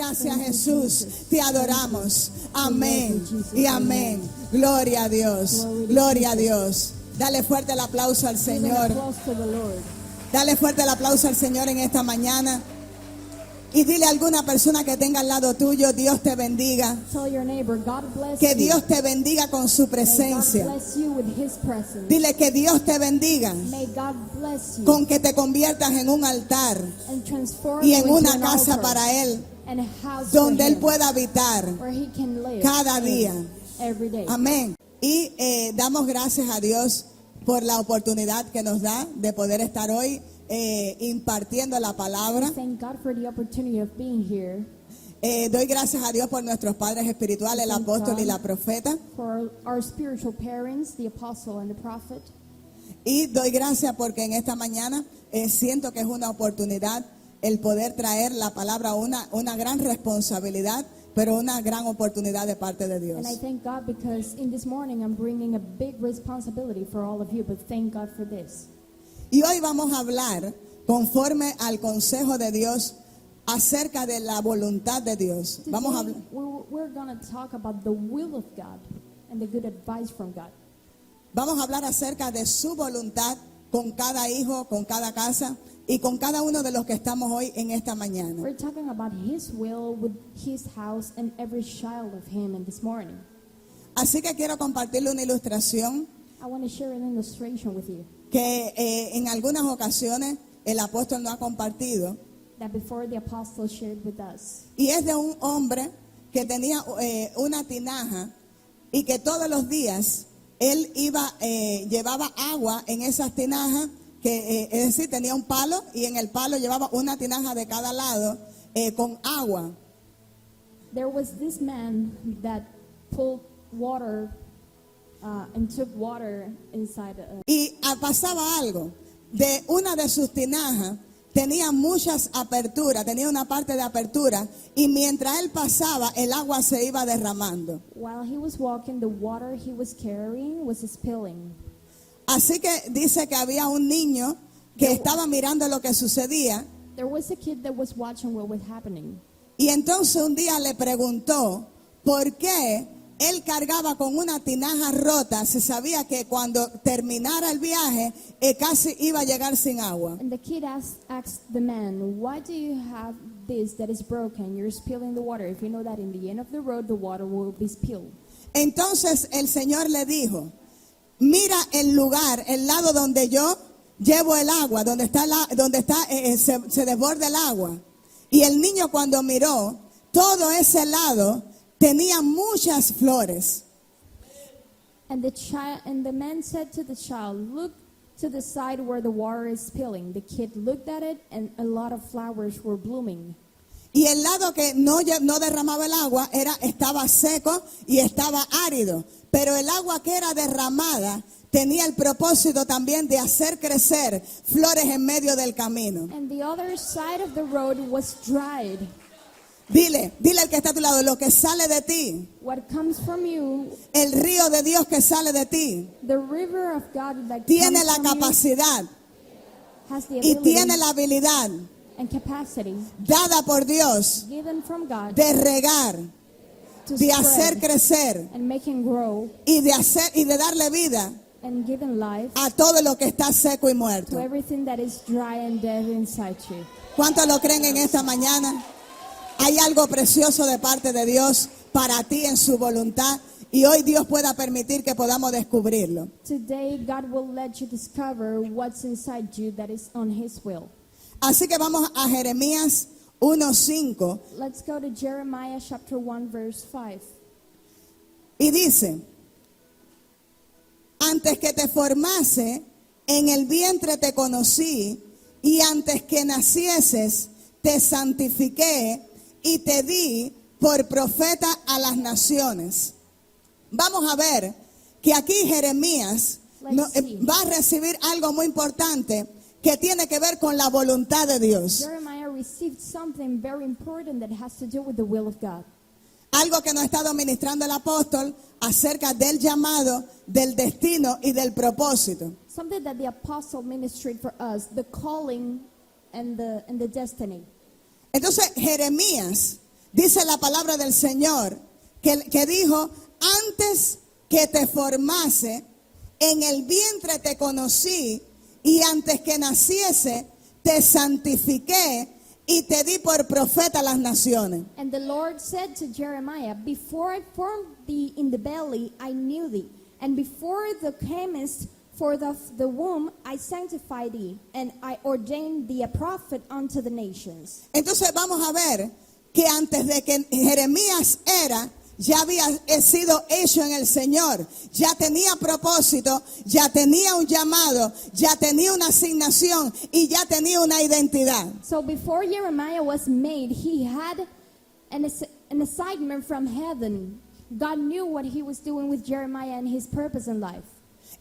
gracias, Jesús. Te adoramos. Amén y amén. Gloria a Dios. Gloria a Dios. Dale fuerte el aplauso al Señor. Dale fuerte el aplauso al Señor en esta mañana. Y dile a alguna persona que tenga al lado tuyo, Dios te bendiga. Que Dios te bendiga con su presencia. Dile que Dios te bendiga con que te conviertas en un altar y en una casa para Él, donde Él pueda habitar cada día. Amén. Y damos gracias a Dios por la oportunidad que nos da de poder estar hoy impartiendo la palabra. Doy gracias a Dios por nuestros padres espirituales, el apóstol y la profeta. Y doy gracias porque en esta mañana siento que es una oportunidad el poder traer la palabra, una gran responsabilidad, pero una gran oportunidad de parte de Dios. And I thank God because in this morning I'm bringing a big responsibility for all of you, but thank God for this. Y hoy vamos a hablar conforme al consejo de Dios acerca de la voluntad de Dios. Vamos a hablar. We're going to talk about the will of God and the good advice from God. Vamos a hablar acerca de su voluntad con cada hijo, con cada casa y con cada uno de los que estamos hoy en esta mañana. We're talking about His will with His house and every child of Him in this morning. Así que quiero compartirle una ilustración I want to share an illustration with you que en algunas ocasiones el apóstol no ha compartido. that before the apostle shared with us. Y es de un hombre que tenía una tinaja y que todos los días él llevaba agua en esas tinajas, es decir, tenía un palo y en el palo llevaba una tinaja de cada lado con agua. There was this man that pulled water and took water inside. Y pasaba algo, de una de sus tinajas tenía muchas aperturas, tenía una parte de apertura y mientras él pasaba el agua se iba derramando. While he was walking, the water he was carrying was spilling. Así que dice que había un niño que estaba mirando lo que sucedía. There was a kid that was watching what was happening. Y entonces un día le preguntó por qué él cargaba con una tinaja rota, se sabía que cuando terminara el viaje casi iba a llegar sin agua. And the kid asked the man, "Why do you have this that is broken? You're spilling the water. If you know that in the end of the road the water will be spilled." Entonces el Señor le dijo, mira el lugar, el lado donde yo llevo el agua, donde se desborda el agua. Y el niño cuando miró, todo ese lado tenía muchas flores. And the man said to the child, "Look to the side where the water is spilling." The kid looked at it and a lot of flowers were blooming. Y el lado que no derramaba el agua estaba seco y estaba árido. Pero el agua que era derramada tenía el propósito también de hacer crecer flores en medio del camino. And the other side of the road was dried. Dile al que está a tu lado, lo que sale de ti, What comes from you, el río de Dios que sale de ti, the river of God that tiene comes la from you, capacidad has the y ability tiene la habilidad and capacity dada por Dios given from God de regar, to de spread hacer crecer and make him grow y de darle vida and give him life a todo lo que está seco y to muerto. everything that is dry and dead inside you. ¿Cuántos lo creen en esta mañana? Hay algo precioso de parte de Dios para ti en su voluntad y hoy Dios pueda permitir que podamos descubrirlo. Today God will let you discover what's inside you that is on His will. Así que vamos a Jeremías 1:5 Let's go to Jeremiah chapter 1 verse 5. y dice: antes que te formase en el vientre te conocí y antes que nacieses te santifiqué y te di por profeta a las naciones. Vamos a ver que aquí Jeremías va a recibir algo muy importante que tiene que ver con la voluntad de Dios. Jeremiah received something very important that has to do with the will of God. Algo que nos ha estado ministrando el apóstol acerca del llamado, del destino y del propósito. Something that the apostle ministered for us, the calling and the destiny. Entonces Jeremías dice la palabra del Señor, que dijo, antes que te formase, en el vientre te conocí, y antes que naciese, te santifiqué, y te di por profeta a las naciones. And the Lord said to Jeremiah, before I formed thee in the belly, I knew thee. And before thou camest forth of the womb, I sanctified thee, and I ordained thee a prophet unto the nations. Entonces vamos a ver que antes de que Jeremías era, ya había sido hecho en el Señor, ya tenía propósito, ya tenía un llamado, ya tenía una asignación y ya tenía una identidad. So before Jeremiah was made, he had an assignment from heaven. God knew what he was doing with Jeremiah and his purpose in life.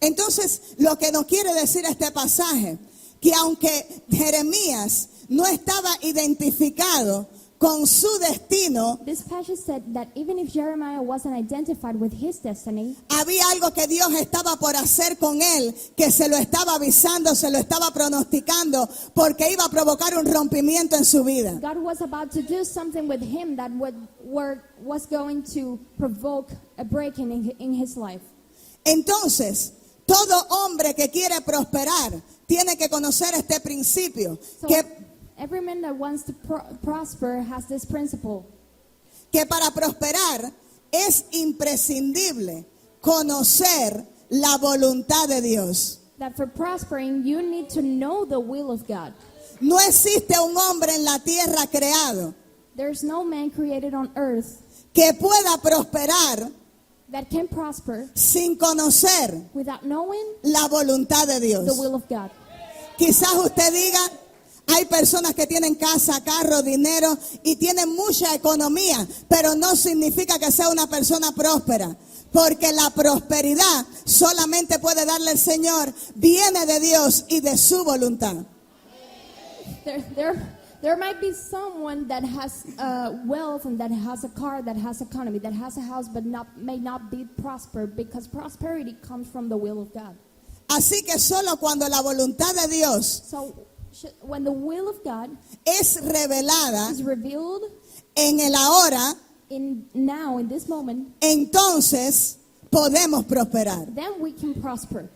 Entonces, lo que nos quiere decir este pasaje, que aunque Jeremías no estaba identificado con su destino, This passage said that even if Jeremiah wasn't identified with his destiny, había algo que Dios estaba por hacer con él, que se lo estaba avisando, se lo estaba pronosticando, porque iba a provocar un rompimiento en su vida. God was about to do something with him that was going to provoke a breaking in his life. Entonces, todo hombre que quiere prosperar tiene que conocer este principio, So every man that wants to prosper has this principle. que para prosperar es imprescindible conocer la voluntad de Dios. That for prospering, you need to know the will of God. No existe un hombre en la tierra creado There's no man created on earth que pueda prosperar that can prosper sin conocer without knowing la voluntad de the Dios. will of God. Quizás usted diga, hay personas que tienen casa, carro, dinero y tienen mucha economía, pero no significa que sea una persona próspera. Porque la prosperidad solamente puede darle el Señor, viene de Dios y de su voluntad. There might be someone that has wealth and that has a car, that has economy, that has a house, but may not be prospered, because prosperity comes from the will of God. Así que solo cuando la voluntad de Dios So when the will of God es revelada is revealed en el ahora, in this moment, entonces podemos prosperar. then we can prosper.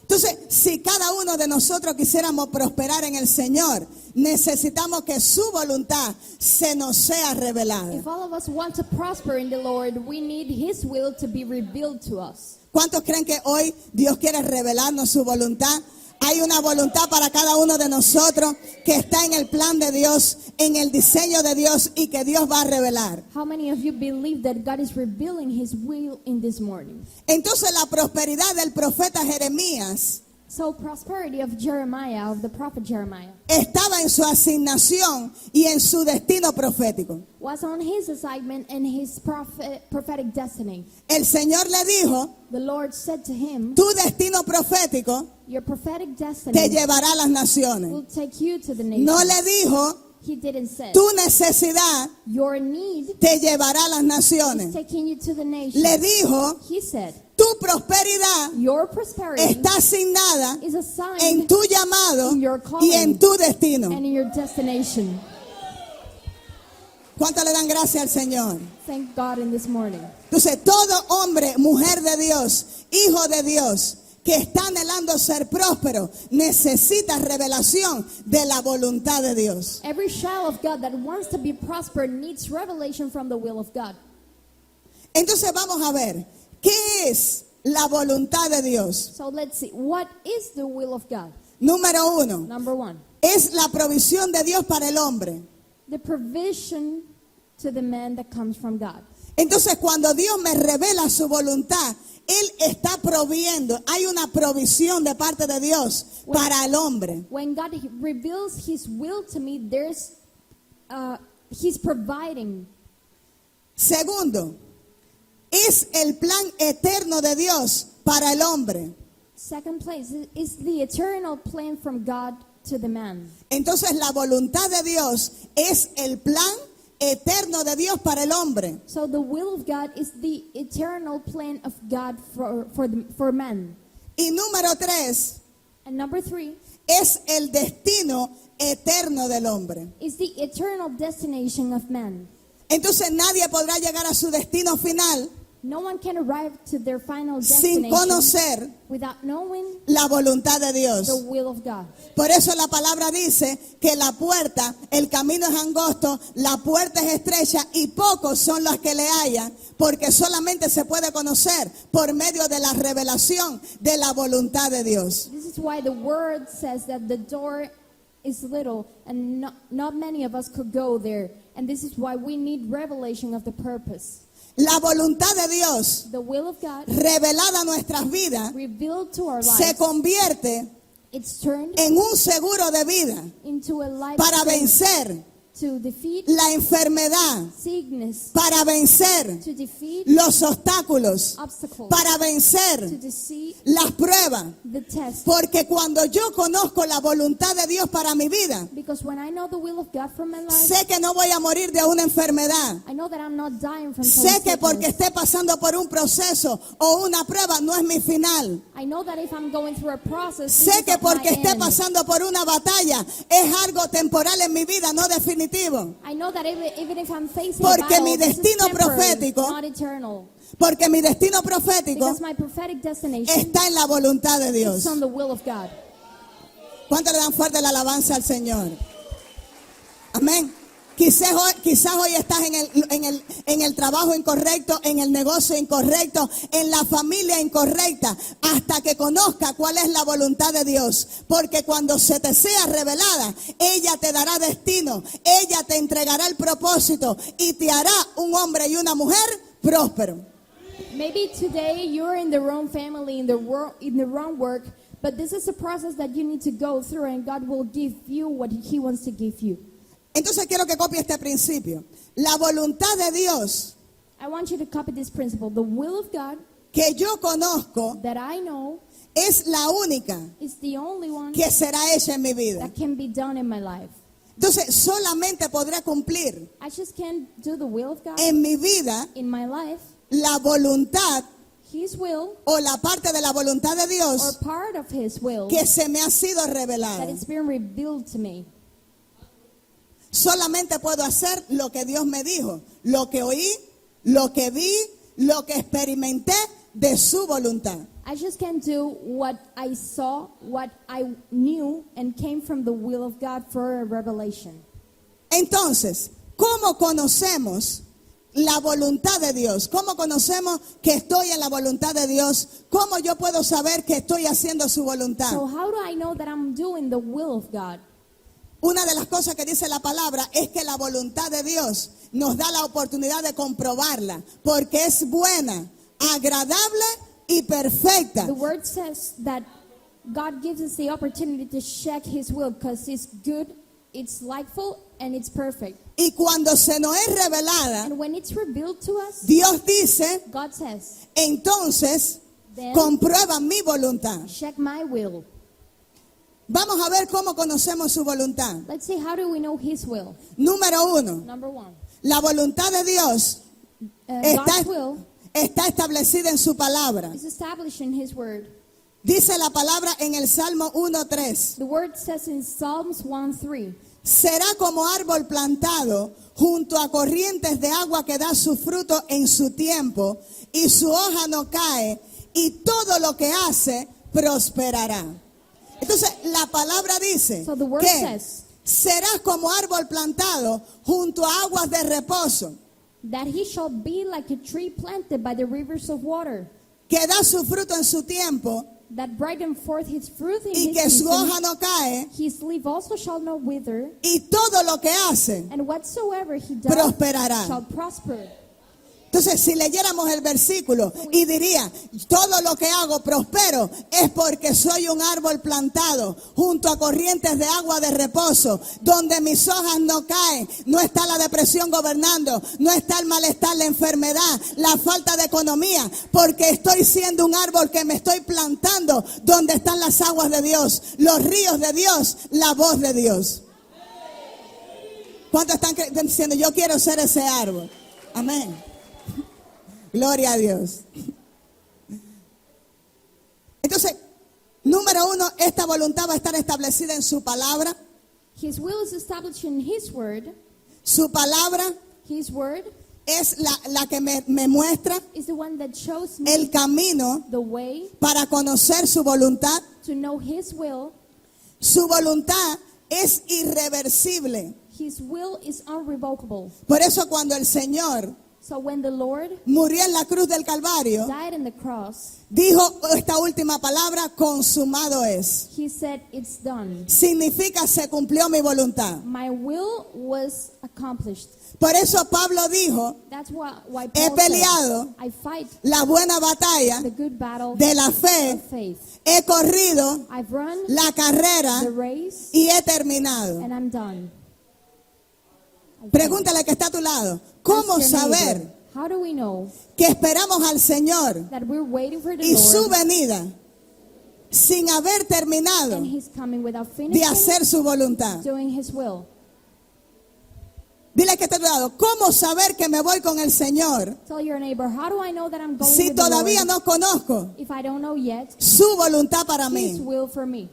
Entonces, si cada uno de nosotros quisiéramos prosperar en el Señor, necesitamos que su voluntad se nos sea revelada. If all of us want to prosper in the Lord, we need His will to be revealed to us. ¿Cuántos creen que hoy Dios quiere revelarnos su voluntad? Hay una voluntad para cada uno de nosotros que está en el plan de Dios, en el diseño de Dios y que Dios va a revelar. How many of you believe that God is revealing His will in this morning? Entonces la prosperidad del profeta Jeremías So prosperity of Jeremiah, of the prophet Jeremiah, estaba en su asignación y en su destino profético. was on his assignment and his prophetic destiny. El Señor le dijo, The Lord said to him, tu destino profético your prophetic te destiny llevará a las naciones. will take you to the nations. No le dijo, He didn't say, tu necesidad your need te llevará a las is naciones. taking you to the nations. Le dijo, He said, tu prosperidad your prosperity está asignada is assigned en tu llamado in your calling y en tu destino. and in your destination. ¿Cuánto le dan gracias al Señor? Thank God in this morning. Entonces, todo hombre, mujer de Dios, hijo de Dios, que está anhelando ser próspero, necesita revelación de la voluntad de Dios. Every child of God that wants to be prospered needs revelation from the will of God. Entonces vamos a ver, ¿qué es la voluntad de Dios? So let's see. What is the will of God? Número uno, Number one, es la provisión de Dios para el hombre. the provision to the man that comes from God. Entonces cuando Dios me revela su voluntad, Él está proviendo, hay una provisión de parte de Dios para el hombre. When God reveals His will to me, He's providing. Segundo, es el plan eterno de Dios para el hombre. Second place is the eternal plan from God to the man. Entonces la voluntad de Dios es el plan eterno de Dios para el hombre. So the will of God is the eternal plan of God for man. Y número tres, And number three es el destino eterno del hombre. is the eternal destination of man. Entonces nadie podrá llegar a su destino final No one can arrive to their final sin destination conocer without knowing la voluntad de Dios. the will of God. Por eso la palabra dice que la puerta, el camino es angosto, la puerta es estrecha y pocos son los que le hallan, porque solamente se puede conocer por medio de la revelación de la voluntad de Dios. This is why the word says that the door is little and not many of us could go there. And this is why we need revelation of the purpose. La voluntad de Dios The will of God revelada a nuestras vidas revealed to our se lives. convierte It's turned en un seguro de vida into a life para strength vencer to defeat la enfermedad, sickness, para vencer to defeat los obstáculos, obstacles, para to vencer deceive las pruebas. the test. Porque cuando yo conozco la voluntad de Dios para mi vida, Because when I know the will of God for my life, sé que no voy a morir de una enfermedad. I know that I'm not dying from some Sé que porque sickness. esté pasando por un proceso o una prueba no es mi final. I know that if I'm going through a process, this Sé is que not my porque esté end. pasando por una batalla es algo temporal en mi vida, no definitivo. I know that even if I'm facing Porque a battle, mi this is destino temporary, profético- not eternal. Porque mi destino profético Because my prophetic destination está en la voluntad de is Dios. on the will of God. ¿Cuánto le dan fuerte la alabanza al Señor? Amén. Quizás hoy estás en el trabajo incorrecto, en el negocio incorrecto, en la familia incorrecta, hasta que conozca cuál es la voluntad de Dios. Porque cuando se te sea revelada, ella te dará destino, ella te entregará el propósito y te hará un hombre y una mujer próspero. Maybe today you're in the wrong family, in the wrong work, but this is a process that you need to go through, and God will give you what He wants to give you. Entonces quiero que copie este principio. La voluntad de Dios I want you to copy this principle. The will of God que yo conozco that I know es la única is the only one que será hecha en mi vida. that can be done in my life. Entonces solamente podré cumplir I just can't do the will of God en mi vida in my life, la voluntad His will, o la parte de la voluntad de or Dios part of His will que se me ha sido that revelada. it's been revealed to me. Solamente puedo hacer lo que Dios me dijo, lo que oí, lo que vi, lo que experimenté de su voluntad. I just can't do what I saw, what I knew, and came from the will of God for a revelation. Entonces, ¿cómo conocemos la voluntad de Dios? ¿Cómo conocemos que estoy en la voluntad de Dios? ¿Cómo yo puedo saber que estoy haciendo su voluntad? So how do I know that I'm doing the will of God? Una de las cosas que dice la palabra es que la voluntad de Dios nos da la oportunidad de comprobarla, porque es buena, agradable y perfecta. The word says that God gives us the opportunity to check His will because it's good, it's delightful, and it's perfect. Y cuando se nos es revelada, And when it's revealed to us, Dios dice, God says, entonces then comprueba mi voluntad. check my will. Vamos a ver cómo conocemos su voluntad. Let's see, how do we know His will? Número 1, Number one, la voluntad de Dios God's will está establecida en su palabra. is established in His word. Dice la palabra en el Salmo 1:3. The word says in Psalms 1:3, Será como árbol plantado junto a corrientes de agua que da su fruto en su tiempo y su hoja no cae y todo lo que hace prosperará. Entonces la palabra dice So the word que says- serás como árbol plantado junto a aguas de reposo that he shall be like a tree planted by the rivers of water, que da su fruto en su tiempo that brighten forth his fruit in y his que su season. hoja no cae His leaf also shall not wither, y todo lo que hace and whatsoever he does prosperará. shall prosper. Entonces, si leyéramos el versículo y diría, todo lo que hago prospero, es porque soy un árbol plantado junto a corrientes de agua de reposo, donde mis hojas no caen, no está la depresión gobernando, no está el malestar, la enfermedad, la falta de economía, porque estoy siendo un árbol que me estoy plantando donde están las aguas de Dios, los ríos de Dios, la voz de Dios. ¿Cuántos están diciendo, yo quiero ser ese árbol? Amén. Gloria a Dios. Entonces, número 1, esta voluntad va a estar establecida en su palabra. His will is established in his word. Su palabra His word es la que me muestra is the one that shows me el camino the way para conocer su voluntad. to know His will. Su voluntad es irreversible. His will is unrevocable. Por eso cuando el Señor So when the Lord murió en la cruz del Calvario, died on the cross, dijo esta última palabra: consumado es. He said, "It's done. Significa se cumplió mi voluntad. My will was accomplished." Por eso Pablo dijo: That's why he Paul peleado said, "I fight la buena batalla the good battle de la fe, of faith. he corrido I've run la carrera the race y he terminado. and I'm done." Pregúntale que está a tu lado: ¿cómo Ask your saber neighbor, how do we know que esperamos al Señor that we're waiting for the y su Lord venida sin haber terminado and He's coming without de finishing hacer su voluntad? doing His will? Dile que está a tu lado: ¿cómo saber que me voy con el Señor Tell your neighbor, how do I know that I'm going si with the todavía Lord no conozco if I don't know yet su voluntad para His mí? will for me?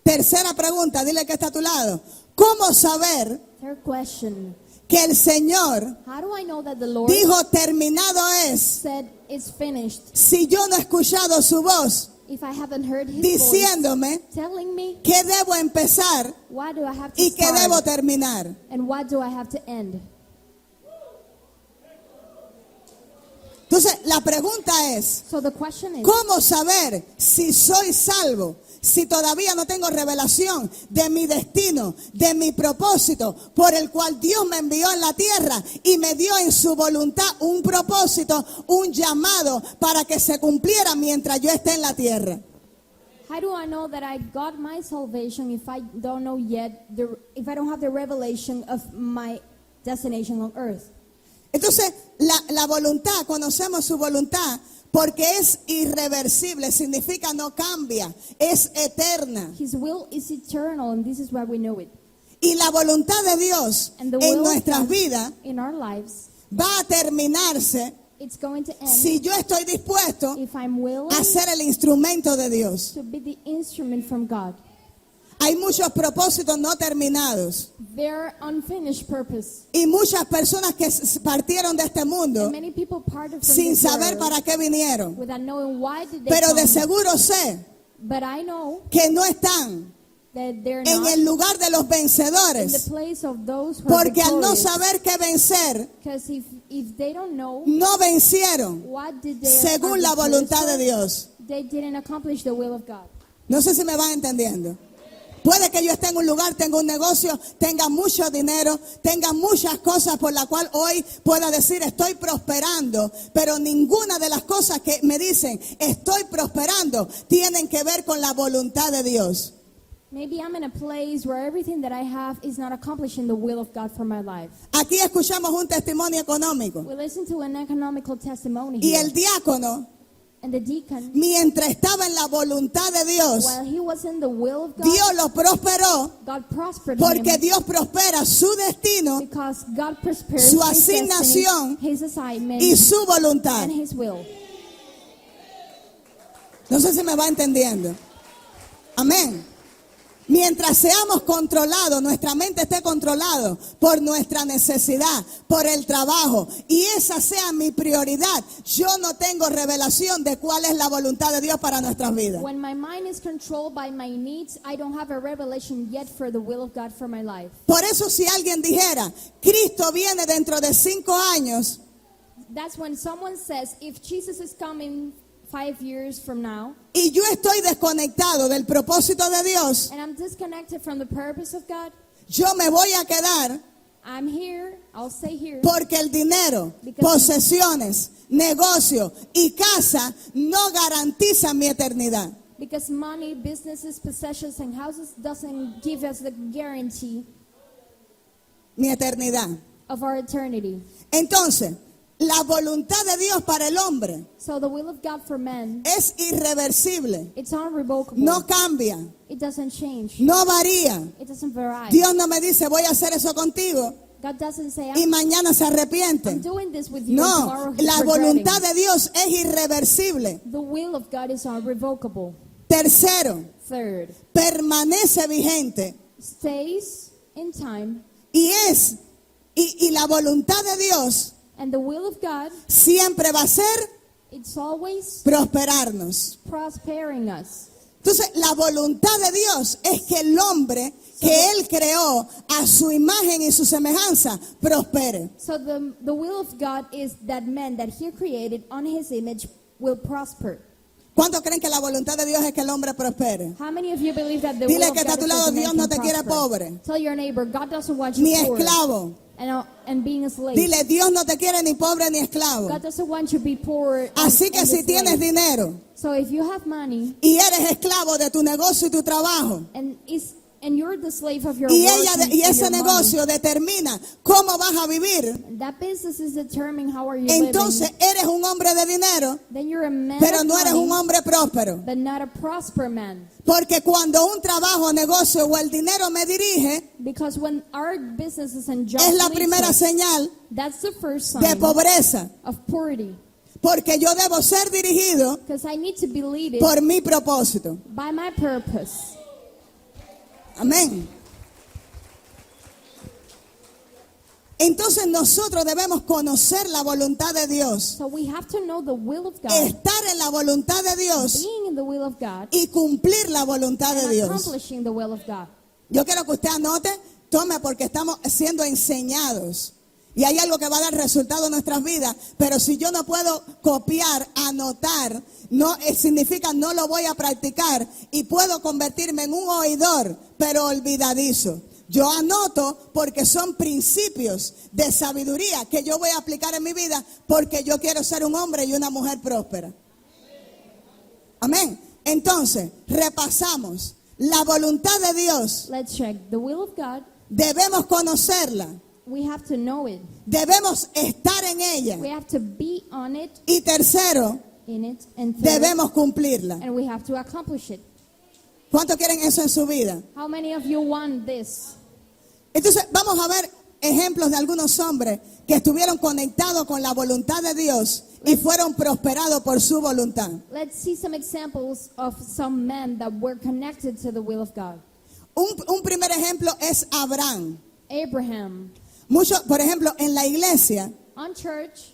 Tercera pregunta, dile que está a tu lado: ¿cómo saber Third question, que el Señor how do I know that the Lord dijo terminado es said it's finished si yo no he escuchado su voz if I haven't heard His diciéndome voice telling me que debo empezar what do I have to y que debo start terminar? and what do I have to end? Entonces la pregunta es: So the question is, ¿cómo saber si soy salvo si todavía no tengo revelación de mi destino, de mi propósito por el cual Dios me envió en la tierra y me dio en su voluntad un propósito, un llamado para que se cumpliera mientras yo esté en la tierra? how do I know that I got my salvation if I don't know yet, if I don't have the revelation of my destination on earth? Entonces la voluntad, conocemos su voluntad porque es irreversible, significa no cambia, es eterna. His will is eternal, and this is why we know it. Y la voluntad de Dios And the en will of nuestras God vidas in our lives, va a terminarse it's going to end si yo estoy dispuesto if I'm willing a ser el instrumento de Dios. to be the instrument from God. Hay muchos propósitos no terminados Their unfinished purpose. y muchas personas que partieron de este mundo And many people parted from sin this saber world para qué vinieron. without knowing why did they Pero come. de seguro sé But I know que no están that they're en not el lugar de los in the vencedores, place of those who are porque al no victorious. saber qué vencer, Because if they don't know no vencieron what did they según la accomplish, voluntad de Dios. they didn't accomplish the will of God. No sé si me van entendiendo. Puede que yo esté en un lugar, tenga un negocio, tenga mucho dinero, tenga muchas cosas por las cuales hoy pueda decir estoy prosperando, pero ninguna de las cosas que me dicen estoy prosperando tienen que ver con la voluntad de Dios. Maybe I'm in a place where everything that I have is not accomplishing the will of God for my life. Aquí escuchamos un testimonio económico We listen to an economical testimony y here. el diácono, And the deacon, mientras estaba en la voluntad de Dios, while he was in the will of God, Dios lo prosperó God prospered porque him Dios prospera su destino because God prospered su his destiny, asignación his assignment, y su voluntad. and his will. No sé si me va entendiendo. Amén. Mientras seamos controlados, nuestra mente esté controlada por nuestra necesidad, por el trabajo, y esa sea mi prioridad, yo no tengo revelación de cuál es la voluntad de Dios para nuestras vidas. When my mind is controlled by my needs, I don't have a revelation yet for the will of God for my life. Por eso si alguien dijera, Cristo viene dentro de 5 años, That's when someone says, if Jesus is coming 5 years from now, y yo estoy desconectado del propósito de Dios, and I'm disconnected from the purpose of God, yo me voy a quedar I'm here, I'll stay here. porque el dinero, posesiones, negocio y casa no garantizan mi eternidad. Because money, businesses, possessions, and houses doesn't give us the guarantee Mi eternidad. of our eternity. Entonces, la voluntad de Dios para el hombre So the will of God for men, es irreversible, it's unrevocable. no cambia, It doesn't change. no varía. It doesn't vary. Dios no me dice voy a hacer eso contigo God doesn't say, y I'm mañana se arrepiente. doing this with you, and No, tomorrow he's la regretting. voluntad de Dios es irreversible. The will of God is unrevocable. Tercero, Third, permanece vigente stays in time y es Y la voluntad de Dios And the will of God, siempre va a ser it's always prosperarnos. prospering us. Entonces, la voluntad de Dios es que el hombre que Él creó a su imagen y su semejanza prospere. So the will of God is that man that he created on his image will prosper. ¿Cuántos creen que la voluntad de Dios es que el hombre prospere? How many of you believe that the Dile will of que está a God tu is lado, that the Dios man no can te quiere prosper? pobre, Tell your neighbor, God doesn't want you ni poor esclavo. and being a slave. Dile, Dios no te quiere ni pobre ni esclavo. God doesn't want you to be poor Así que and si a tienes slave. dinero So if you have money y eres esclavo de tu negocio y tu trabajo, and you're the slave of your y work and ese your negocio determina cómo vas a vivir, money, that business is determining how are you entonces living. eres un hombre de dinero, Then you're a man pero of no eres un money, hombre próspero. but not a prosper man. Porque cuando un trabajo, negocio o el dinero me dirige, Because when our businesses and jobs es la lead primera us, señal that's the first de sign pobreza. of poverty. Porque yo debo ser dirigido Because I need to be led por mi propósito. by my purpose. Amén. Entonces nosotros debemos conocer la voluntad de Dios, So we have to know the will of God, estar en la voluntad de Dios being in the will of God, y cumplir la voluntad de and Dios. accomplishing the will of God. Yo quiero que usted anote, tome, porque estamos siendo enseñados. Y hay algo que va a dar resultado en nuestras vidas, pero si yo no puedo copiar, anotar, no significa no lo voy a practicar y puedo convertirme en un oidor, pero olvidadizo. Yo anoto porque son principios de sabiduría que yo voy a aplicar en mi vida porque yo quiero ser un hombre y una mujer próspera. Amén. Entonces, repasamos. La voluntad de Dios, Let's check. The will of God, debemos conocerla, we have to know it. debemos estar en ella. We have to be on it, Y tercero, in it, and third, debemos cumplirla. and we have to accomplish it. ¿Cuántos quieren eso en su vida? How many of you want this? Entonces, vamos a ver ejemplos de algunos hombres que estuvieron conectados con la voluntad de Dios y fueron prosperados por su voluntad. Let's see some examples of some men that were connected to the will of God. Un primer ejemplo es Abraham. Abraham. Mucho, por ejemplo, en la iglesia, On church,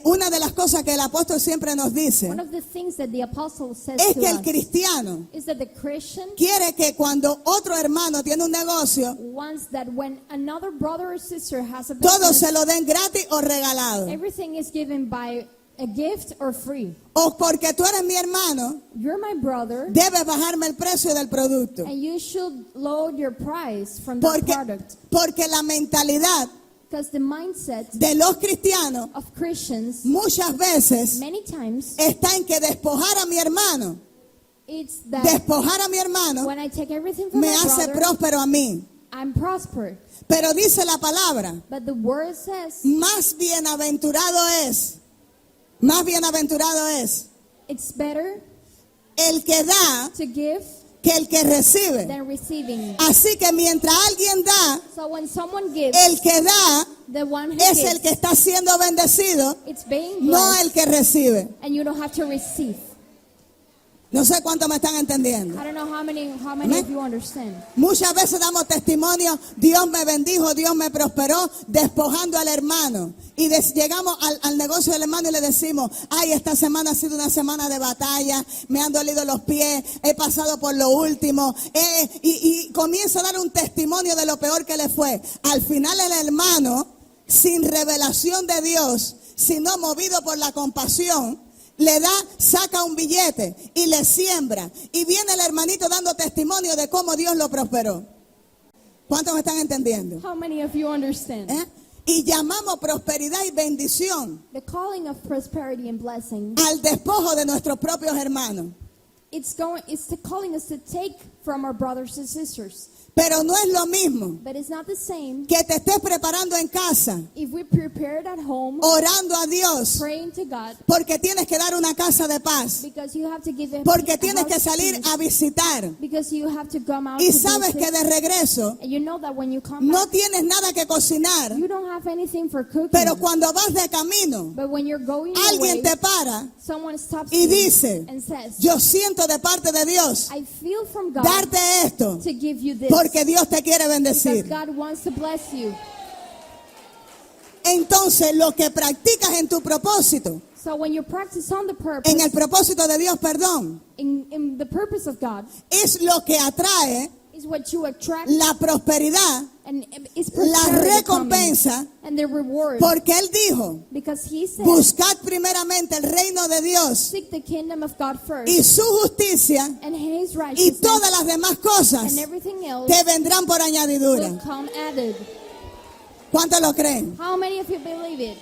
una de las cosas que el apóstol siempre nos dice one of the things that the apostle says es to que el us cristiano is that the Christian quiere que cuando otro hermano tiene un negocio, wants that when another brother or sister has a todo business, se lo den gratis o regalado. everything is given by a gift or free. O porque tú eres mi hermano, You're my brother, debes bajarme el precio del producto. and you should lower your price from the product. Porque la mentalidad Because the mindset de los cristianos of Christians, muchas veces many times, está en que despojar a mi hermano, it's that despojar a mi hermano when I take everything from me my hace brother, próspero a mí. I'm prosper. Pero dice la palabra, But the word says más bienaventurado es it's better el que da to give que el que recibe. than receiving. Así que mientras alguien da, So when someone gives, el que da the one who es gives, el que está siendo bendecido, it's being no blessed, el que recibe. and you don't have to receive. No sé cuánto me están entendiendo. I don't know how many Amen. of you understand. Muchas veces damos testimonio, Dios me bendijo, Dios me prosperó, despojando al hermano. Y llegamos al negocio del hermano y le decimos, ay, esta semana ha sido una semana de batalla, me han dolido los pies, he pasado por lo último. Y comienza a dar un testimonio de lo peor que le fue. Al final el hermano, sin revelación de Dios, sino movido por la compasión, le da, saca un billete y le siembra. Y viene el hermanito dando testimonio de cómo Dios lo prosperó. ¿Cuántos me están entendiendo? How many of you understand? Y llamamos prosperidad y bendición The calling of prosperity and blessing, al despojo de nuestros propios hermanos. it's the calling us to take from our brothers and sisters. Pero no es lo mismo But it's not the same que te estés preparando en casa, if we prepare it at home, orando a Dios, praying to God, porque tienes que dar una casa de paz, because you have to give porque tienes que salir a visitar. because you have to come out Y to sabes visit. que de regreso And you know that when you come no back, tienes nada que cocinar, you don't have anything for cooking. pero cuando vas de camino, But when you're going alguien away, te para someone stops y you dice, and says, yo siento de parte de Dios I feel from God darte esto, to give you this. porque Dios te quiere Because bendecir. God wants to bless you. Entonces lo que practicas en tu propósito, So when you practice on the purpose, en el propósito de Dios, perdón, in the purpose of God, es lo que atrae is what you attract, la prosperidad, and is la prosperity coming, recompensa, and the reward. porque Él dijo, Because He said, buscad primeramente el reino de Dios seek the kingdom of God first, y su justicia, and His y righteousness, todas las demás cosas and everything else te vendrán por añadidura. will come added. ¿Cuántos lo creen? How many of you believe it?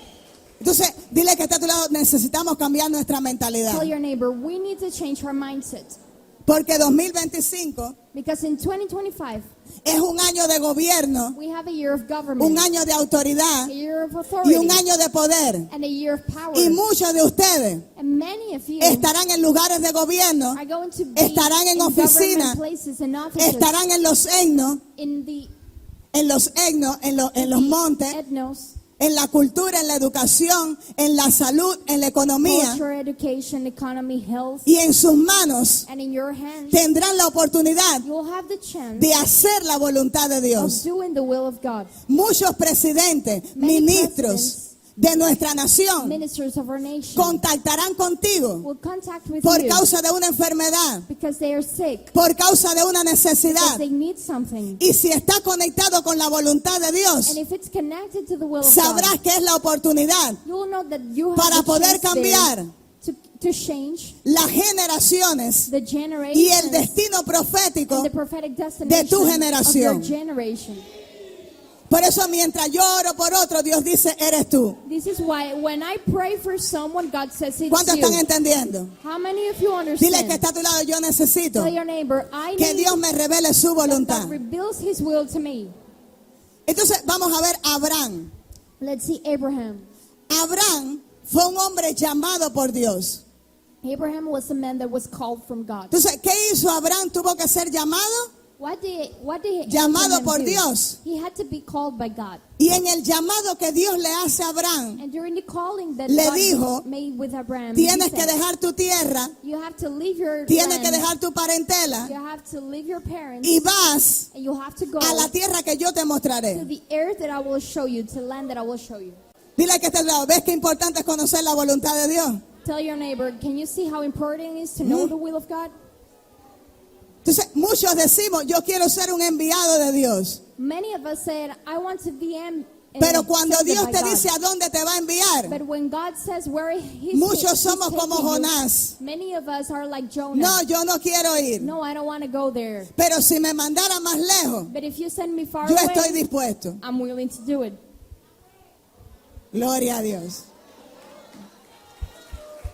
Entonces, dile que está a tu lado, necesitamos cambiar nuestra mentalidad. Tell your neighbor, we need to change our mindset. Porque 2025 Because in 2025, es un año de gobierno, we have a year of un government, año de autoridad a year of y authority, un año de poder. and a year of power. Y muchos de ustedes And many of you estarán en lugares de gobierno, are going to be estarán en in oficinas, government places and offices, estarán en los etnos, in the en los montes, ethnos, en la cultura, en la educación, en la salud, en la economía. culture, education, economy, health, Y en sus manos and in your hands, tendrán la oportunidad you'll have the chance de hacer la voluntad de of Dios. doing the will of God. Muchos presidentes, Many ministros de nuestra nación Ministers of our nation contactarán contigo will contact with por you causa de una enfermedad, because they are sick, por causa de una because necesidad. they need something. Y si está conectado con la voluntad de Dios, And if it's connected to the will of sabrás God, que es la oportunidad you will know that you have para the poder chance cambiar there to change las generaciones the y el generations destino profético. and the prophetic destination tu of generación. your generation. Por eso mientras yo oro por otro, Dios dice, eres tú. This is why when I pray for someone, God says it's ¿Cuántos están you. entendiendo? How many of you Dile que understand? está a tu lado, yo necesito Tell your neighbor, I que need Dios me revele su that voluntad. God reveals His will to me. Entonces vamos a ver a Abraham. Let's see Abraham. Abraham fue un hombre llamado por Dios. Abraham was a man that was called from God. Entonces, ¿qué hizo Abraham? Tuvo que ser llamado. What did Llamado Abraham por do? Dios. He had to be called by God. Y en el llamado que Dios le hace a Abraham, And during the calling that Le God dijo, made with Abraham, he tienes que said, dejar tu tierra, you have to leave your tienes land, que dejar tu parentela you have to leave your parents, y vas and you have to go a la tierra que yo te to mostraré. the earth that I will show you, to the land that I will show you. Dile que está al lado, ¿ves qué importante es conocer la voluntad de Dios? Tell your neighbor, can you see how important it is to know the will of God? Entonces, muchos decimos, yo quiero ser un enviado de Dios. Many of us said, I want to be Pero cuando sent Dios by te God. dice a dónde te va a enviar, But when God says where He's muchos he's somos como taking you, Jonás. many of us are like Jonah. No, yo no quiero ir. No, I don't want to go there. Pero si me mandara más lejos, But if you send me far yo away, estoy dispuesto. I'm willing to do it. Gloria a Dios.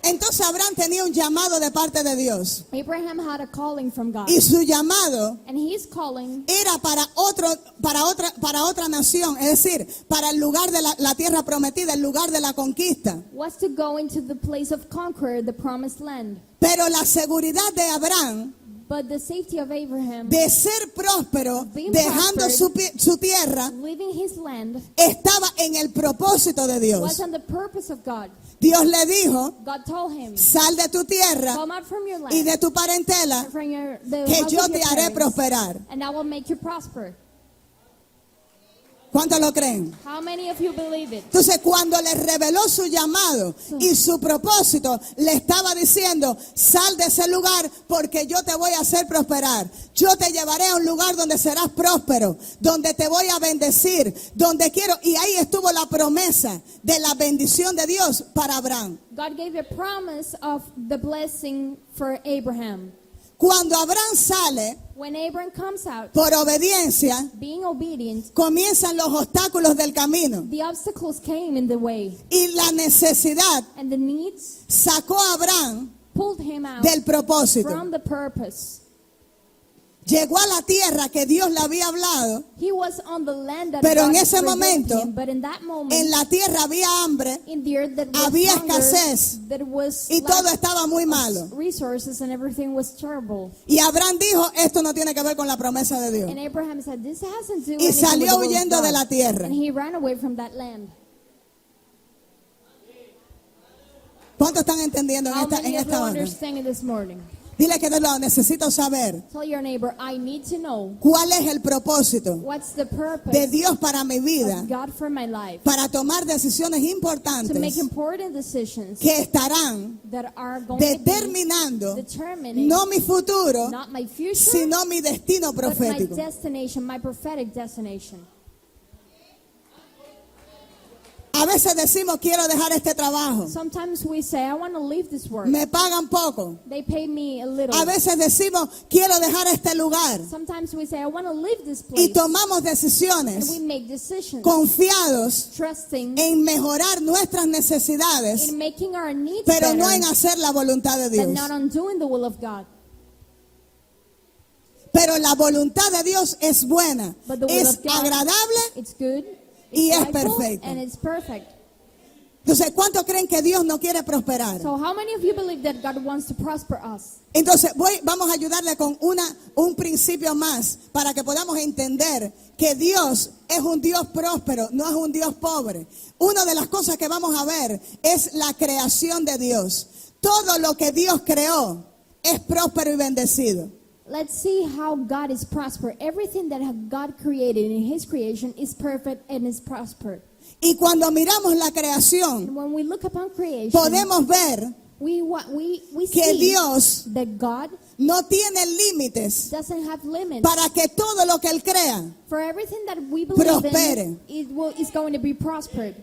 Entonces Abraham tenía un llamado de parte de Dios. Abraham had a calling from God. Y su llamado And his calling era para otra nación, es decir, para el lugar de la tierra prometida, el lugar de la conquista. was to go into the place of conquer, the promised land. Pero la seguridad de Abraham But the safety of Abraham, de ser próspero, Being dejando prospered, su tierra, leaving his land, estaba en el propósito de was Dios. on the purpose of God. Dios le dijo, God told him, sal de tu tierra come out from your land, y de tu parentela, from the que house yo of te your haré parents, prosperar. and I will make you prosper. ¿Cuántos lo creen? How many of you believe it? Entonces, cuando le reveló su llamado y su propósito, le estaba diciendo, sal de ese lugar porque yo te voy a hacer prosperar. Yo te llevaré a un lugar donde serás próspero, donde te voy a bendecir, donde quiero. Y ahí estuvo la promesa de la bendición de Dios para Abraham. God gave a promise of the blessing for Abraham. Cuando Abraham sale, When Abraham comes out, por obediencia, being obedient, comienzan los obstáculos del camino. the obstacles came in the way, Y la necesidad and the needs sacó a Abraham pulled him out del propósito. from the purpose. Llegó a la tierra que Dios le había hablado. He was on the land that Pero God en ese revealed momento, him, but in that moment, En la tierra había hambre in the earth that was había hunger, escasez, that was y todo lack estaba muy of malo. resources, and everything was terrible. Y Abraham dijo, esto no tiene que ver con la promesa de Dios. And Abraham said, this hasn't to do Y anything with salió the will of huyendo de God. la tierra. And he ran away from that land. ¿Cuántos están entendiendo How en many of you esta hora? understand this morning? Dile que te lo necesito saber. Tell your neighbor, I need to know ¿Cuál es el propósito what's the purpose de Dios para mi vida? of God for my life. Para tomar decisiones To make importantes important decisions que estarán that are going to be determinando determining no mi futuro, not my future, sino mi destino but my profético. destination, my prophetic destination. A veces decimos, quiero dejar este trabajo. Sometimes we say, I want to leave this work. Me pagan poco. They pay me a little. A veces decimos, quiero dejar este lugar. Sometimes we say, I want to leave this Y place. tomamos And we decisiones make decisions confiados trusting en mejorar nuestras necesidades, in making our needs pero better, no en hacer la voluntad de but Dios. not on doing the will of God. Pero la voluntad de Dios es buena, But the will es of God, agradable. it's good, Y it's es delightful, perfecto. and it's perfect. Entonces, ¿cuántos creen que Dios no quiere prosperar? So how many of you believe that God wants to prosper us? Entonces, vamos a ayudarle con un principio más para que podamos entender que Dios es un Dios próspero, no es un Dios pobre. Una de las cosas que vamos a ver es la creación de Dios. Todo lo que Dios creó es próspero y bendecido. Let's see how God is prosper. Everything that God created in His creation is perfect and is prospered. Y cuando miramos la creación, And when we look upon creation, podemos ver we que see Dios that God no tiene límites doesn't have limits. para que todo lo que Él crea. For everything that we believe Prospere. in, is going to be prospered.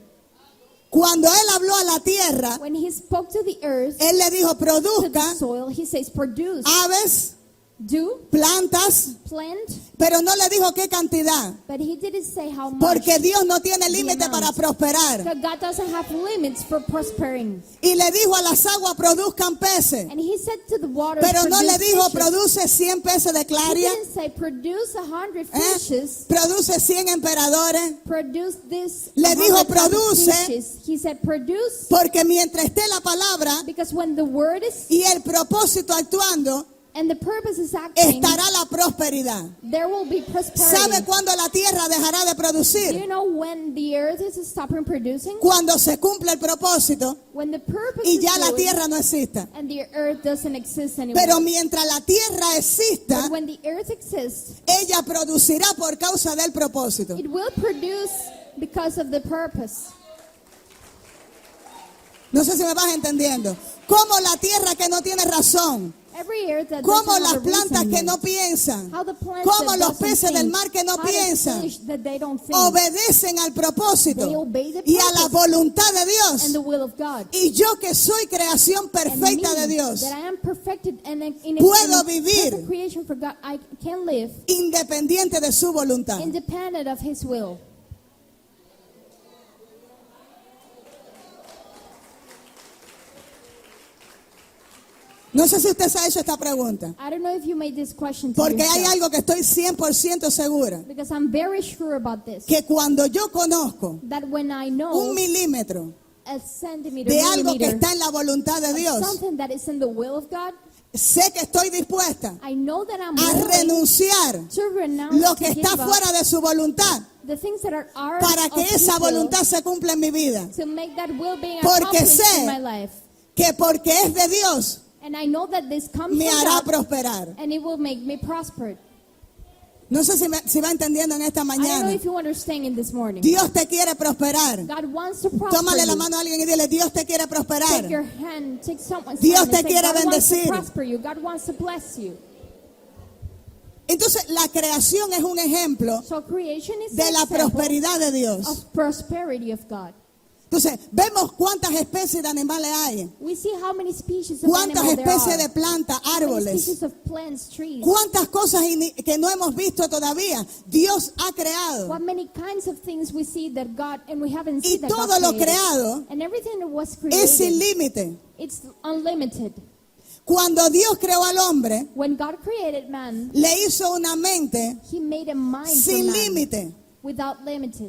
Cuando Él habló a la tierra, When He spoke to the earth, Él le dijo, to the produzca soil, He says, produce, aves, do, plantas, plant, pero no le dijo qué cantidad, but He didn't say how much. porque Dios no tiene límite amount. para prosperar. So God doesn't have limits for prospering. Y le dijo a las aguas, produzcan peces, And He said to the water, pero no le dijo, fishes. produce 100 peces de He claria, didn't say produce 100 ¿eh? fishes, Produce 100 emperadores, produce this. Le 100 dijo, tons of produce. fishes. He said produce, porque mientras esté la palabra because when the word is y el propósito actuando, and the purpose is acting, estará la prosperidad. there will be ¿Sabe prosperity. cuándo la tierra dejará de Do producir? you know when the earth is stopping producing? Cuando se cumple el propósito When the purpose y is ya la good tierra no exista. and the earth doesn't exist anymore. Pero mientras la tierra exista, But when the earth exists, ella producirá por causa del propósito. it will produce because of the purpose. No sé si me vas entendiendo. Como la tierra que no tiene razón, Every earth that como doesn't las have a plantas reason, que no piensan, how the plants como that los doesn't peces del think, mar que no how the piensan, fish that they don't think, obedecen al propósito they obey the y a la purpose voluntad de and Dios. the will of God. Y yo que soy creación And perfecta me, de Dios, that I am perfected and in Puedo in vivir perfect creation for God, I can live independiente de su voluntad. independent of His will. No sé si usted se ha hecho esta pregunta, I don't know if you made this question to porque hay yourself, algo que estoy 100% segura, because I'm very sure about this. que cuando yo conozco That when I know un milímetro a centimeter, de algo que millimeter está en la voluntad de of Dios, something that is in the will of God, sé que estoy dispuesta I know that I'm a willing renunciar to renounce, lo to que está give up fuera de su voluntad the things that are ours para que of His esa will, voluntad se cumpla en mi vida. to make that will being Porque accomplished sé in my life. Que porque es de Dios, And I know that this comes me from hará God, prosperar. and it will make me prosper. No sé si va entendiendo en esta I don't know mañana. if you understand in this morning. Dios te quiere prosperar. God wants to prosper Tómale la you. mano a alguien y dile, Dios te quiere prosperar. Take your hand, take someone's Dios hand te and say, quiere God wants to bendecir. prosper you. God wants to bless you. Entonces, la creación es un ejemplo So creation is de an la example prosperidad de Dios. of prosperity of God. Entonces, vemos cuántas especies de animales hay, We see how many species of cuántas animals there especies are. de plantas, How many árboles, species of plants, trees. cuántas cosas que no hemos visto todavía. Dios ha creado. What many kinds of things we see that God, and we haven't Y seen that todo God lo created. creado And everything that was es sin created, límite. it's unlimited. Cuando Dios creó al hombre, When God created man, le hizo una mente He made a mind for sin man límite. without limits.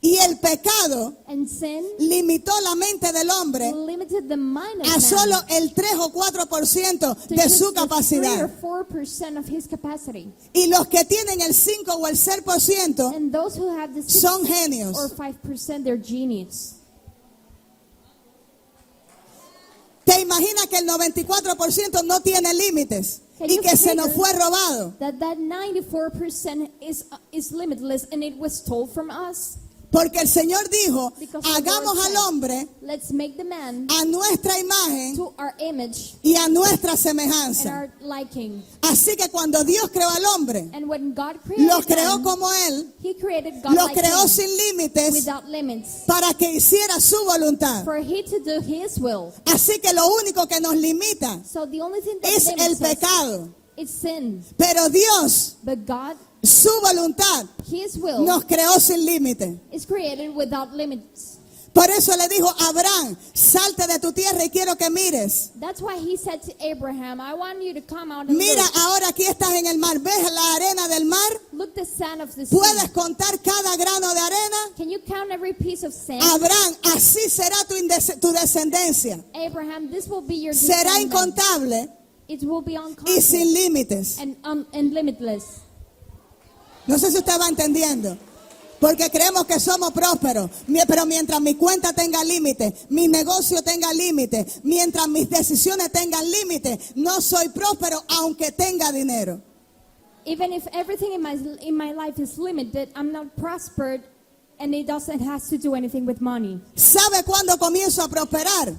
Y el pecado And sin limitó la mente del hombre limited the mind of a man solo el 3 o 4% to de just su the 3 capacidad. or 4% of his capacity. Y los que tienen el 5 o el 6% And those who have the 6 son or genios. 5%, they're genius. ¿Te imaginas que el 94% no tiene límites Can y you que se nos figure fue robado? that 94% is limitless and it was stole from us? Porque el Señor dijo, Because the hagamos Lord al said, hombre let's make the man a nuestra imagen to our image y a nuestra and semejanza. our liking. Así que cuando Dios creó al hombre, And when God created lo creó man, como Él, He created God lo like creó him, sin límites without limits, para que hiciera su voluntad. for He to do His will. Así que lo único que nos limita So the only thing that es el limits us pecado. is sin. Pero Dios, But God, su voluntad, His will, nos creó sin límite. is created without limits. Por eso le dijo a Abraham, salte de tu tierra y quiero que mires. That's why He said to Abraham, I want you to come out and Mira, look. ahora aquí estás en el mar. ¿Ves la arena del mar? Look the sand of the sea. ¿Puedes contar cada grano de arena? Can you count every piece of sand? Abraham, así será tu descendencia. Abraham, this will be your Será descendant. incontable It will be y uncounted sin límites. and limitless. No sé si usted va entendiendo. Porque creemos que somos prósperos. Pero mientras mi cuenta tenga límite, mi negocio tenga límite, mientras mis decisiones tengan límite, no soy próspero aunque tenga dinero. Even if everything in my life is limited, I'm not prospered, and it has to do anything with money. ¿Sabe cuándo comienzo a prosperar?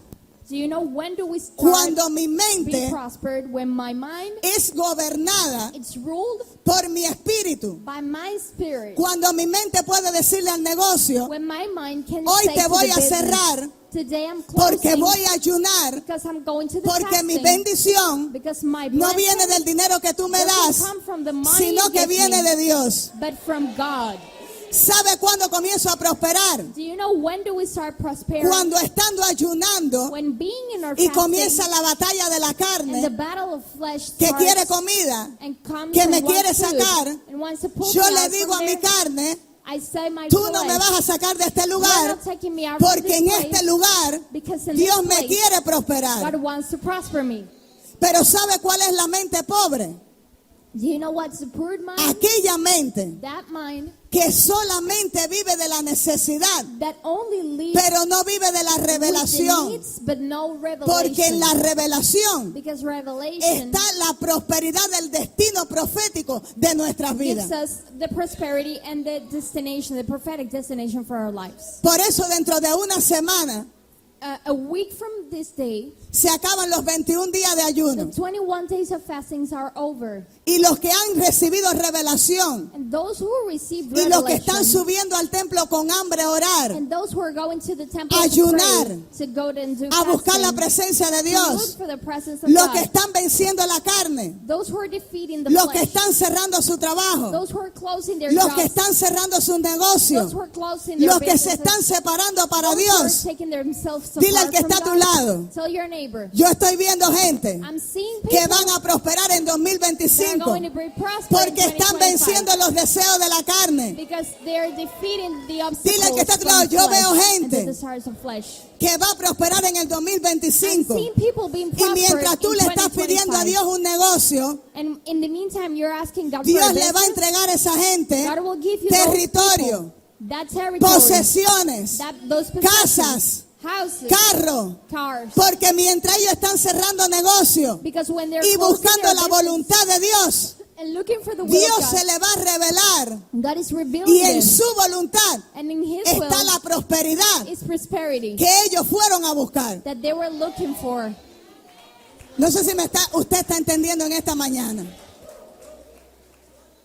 Do you know when do we start Cuando mi being mente prospered? When my mind es gobernada it's ruled por mi espíritu. by my spirit. Cuando mi mente puede decirle al negocio, When my mind can hoy say te to voy the a business, cerrar today I'm porque closing voy a ayunar, because I'm going to the porque mi fasting, bendición because my no blessing viene del dinero que tú me doesn't das, come from the money sino you que give viene me, de Dios. but from God. ¿Sabe cuándo comienzo a prosperar? Do you know when do we start prospering? Cuando estando ayunando When being in our y fasting comienza la batalla de la and the carne, battle of flesh que starts quiere comida, and comes que and me wants quiere food sacar, and wants to pull yo me le out digo from a mi there, carne, I say my tú no me flesh, vas a sacar de este you're lugar, not taking me out from porque this en place, este lugar because in Dios this me place, quiere prosperar. God wants to prosper me. Pero ¿sabe cuál es la mente pobre? Do you know what's the poor mind? Aquella mente That mind que solamente vive de la necesidad, that only leads pero no vive de la with the revelación. needs, but no Porque en revelation. la revelación Because revelation está la prosperidad del destino profético de nuestras vidas. gives us the prosperity and the destination, the prophetic destination for our lives. Por eso dentro de una semana A week from this day, se acaban los 21 días de the ayuno. 21 days of fastings are over. Y los que han recibido revelación And those who receive y los que están revelation, subiendo al templo con hambre a orar, and those who are going to the temple ayunar, to pray, to go and do a buscar la fasting, presencia de to Dios, look for the presence of los God, que están venciendo la carne, those who are defeating the los que flesh, están cerrando su trabajo, those who are closing their los jobs, que están cerrando sus those negocios, who are closing their los que se businesses, están separando para those who are Dios. taking themselves Dile al apart que está a from tu God. lado, Tell your neighbor, yo estoy viendo gente I'm seeing que people van a prosperar en that are 2025 going to be prosperous porque in están 2025 venciendo los deseos de la carne. because they're defeating the Dile obstacles al que está a tu from lado, yo flesh veo and gente the desires of flesh. que va a prosperar en el I'm 2025. seeing people being Y prospered mientras tú in le estás pidiendo a 2025. Dios un negocio, And in the meantime, you're asking God for Dios a le va a business. entregar a esa gente God will give you territorio, those people, that territory, posesiones, those casas, possessions, houses, carro, cars. porque mientras ellos están cerrando negocios Because when they're y closing buscando their la business voluntad de Dios, and looking for the will Dios of God, se le va a revelar God is revealing y en them. su voluntad And in His está will la prosperidad is prosperity que ellos fueron a buscar. that they were looking for. No sé si usted está entendiendo en esta mañana.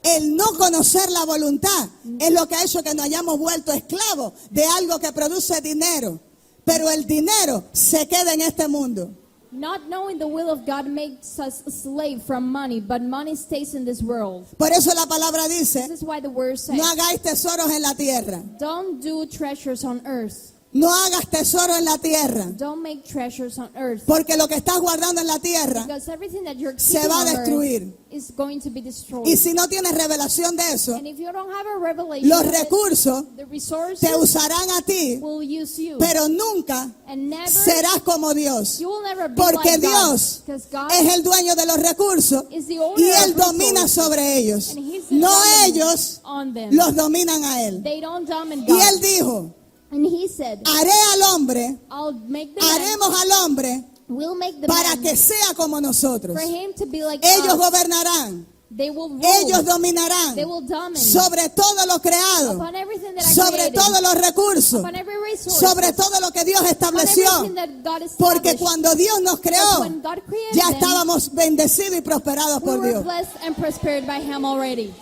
El no conocer la voluntad es lo que ha hecho que nos hayamos vuelto esclavos de algo que produce dinero. Pero el dinero se queda en este mundo. Not knowing the will of God makes us a slave from money, but money stays in this world. Por eso la palabra dice, This is why the word says, no hagáis tesoros en la tierra. don't do treasures on earth. No hagas tesoro en la tierra. Don't make treasures on earth. Porque lo que estás guardando en la tierra Because everything that you're se keeping va a on destruir. earth is going to be destroyed. Y si no tienes revelación de eso, And if you don't have a revelation, los of it, recursos the resources te usarán a ti, will use you. pero nunca And never, serás como Dios. you will never be Porque like God. Dios Because God es el dueño de los recursos is the owner y of Él domina resources, sobre ellos. and He's the No dominant ellos on them. los dominan a Él. They don't dominate Y God. Él dijo, And He said, haré al hombre, I'll make the man, haremos al hombre We'll make the para man que sea como nosotros. for him to be like Ellos us. gobernarán, They will rule. ellos dominarán They will dominate sobre todo lo creado, upon everything that I sobre created, todos los recursos, upon every resource, sobre todo lo que Dios upon estableció. everything that God Porque established. cuando Dios nos Because creó, when God created ya them, estábamos bendecidos y prosperados we por were Dios. blessed and prospered by Him already.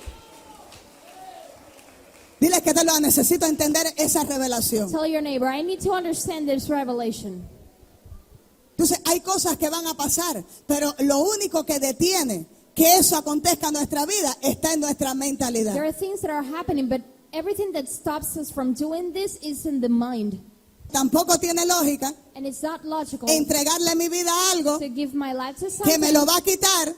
Dile que te lo necesito entender esa revelación. Tell your neighbor, I need to understand this revelation. Entonces hay cosas que van a pasar, pero lo único que detiene que eso acontezca en nuestra vida está en nuestra mentalidad. There are things that are happening, but everything that stops us from doing this is in the mind. Tampoco tiene lógica And it's not logical entregarle mi vida a algo to give my life to que me something lo va a quitar,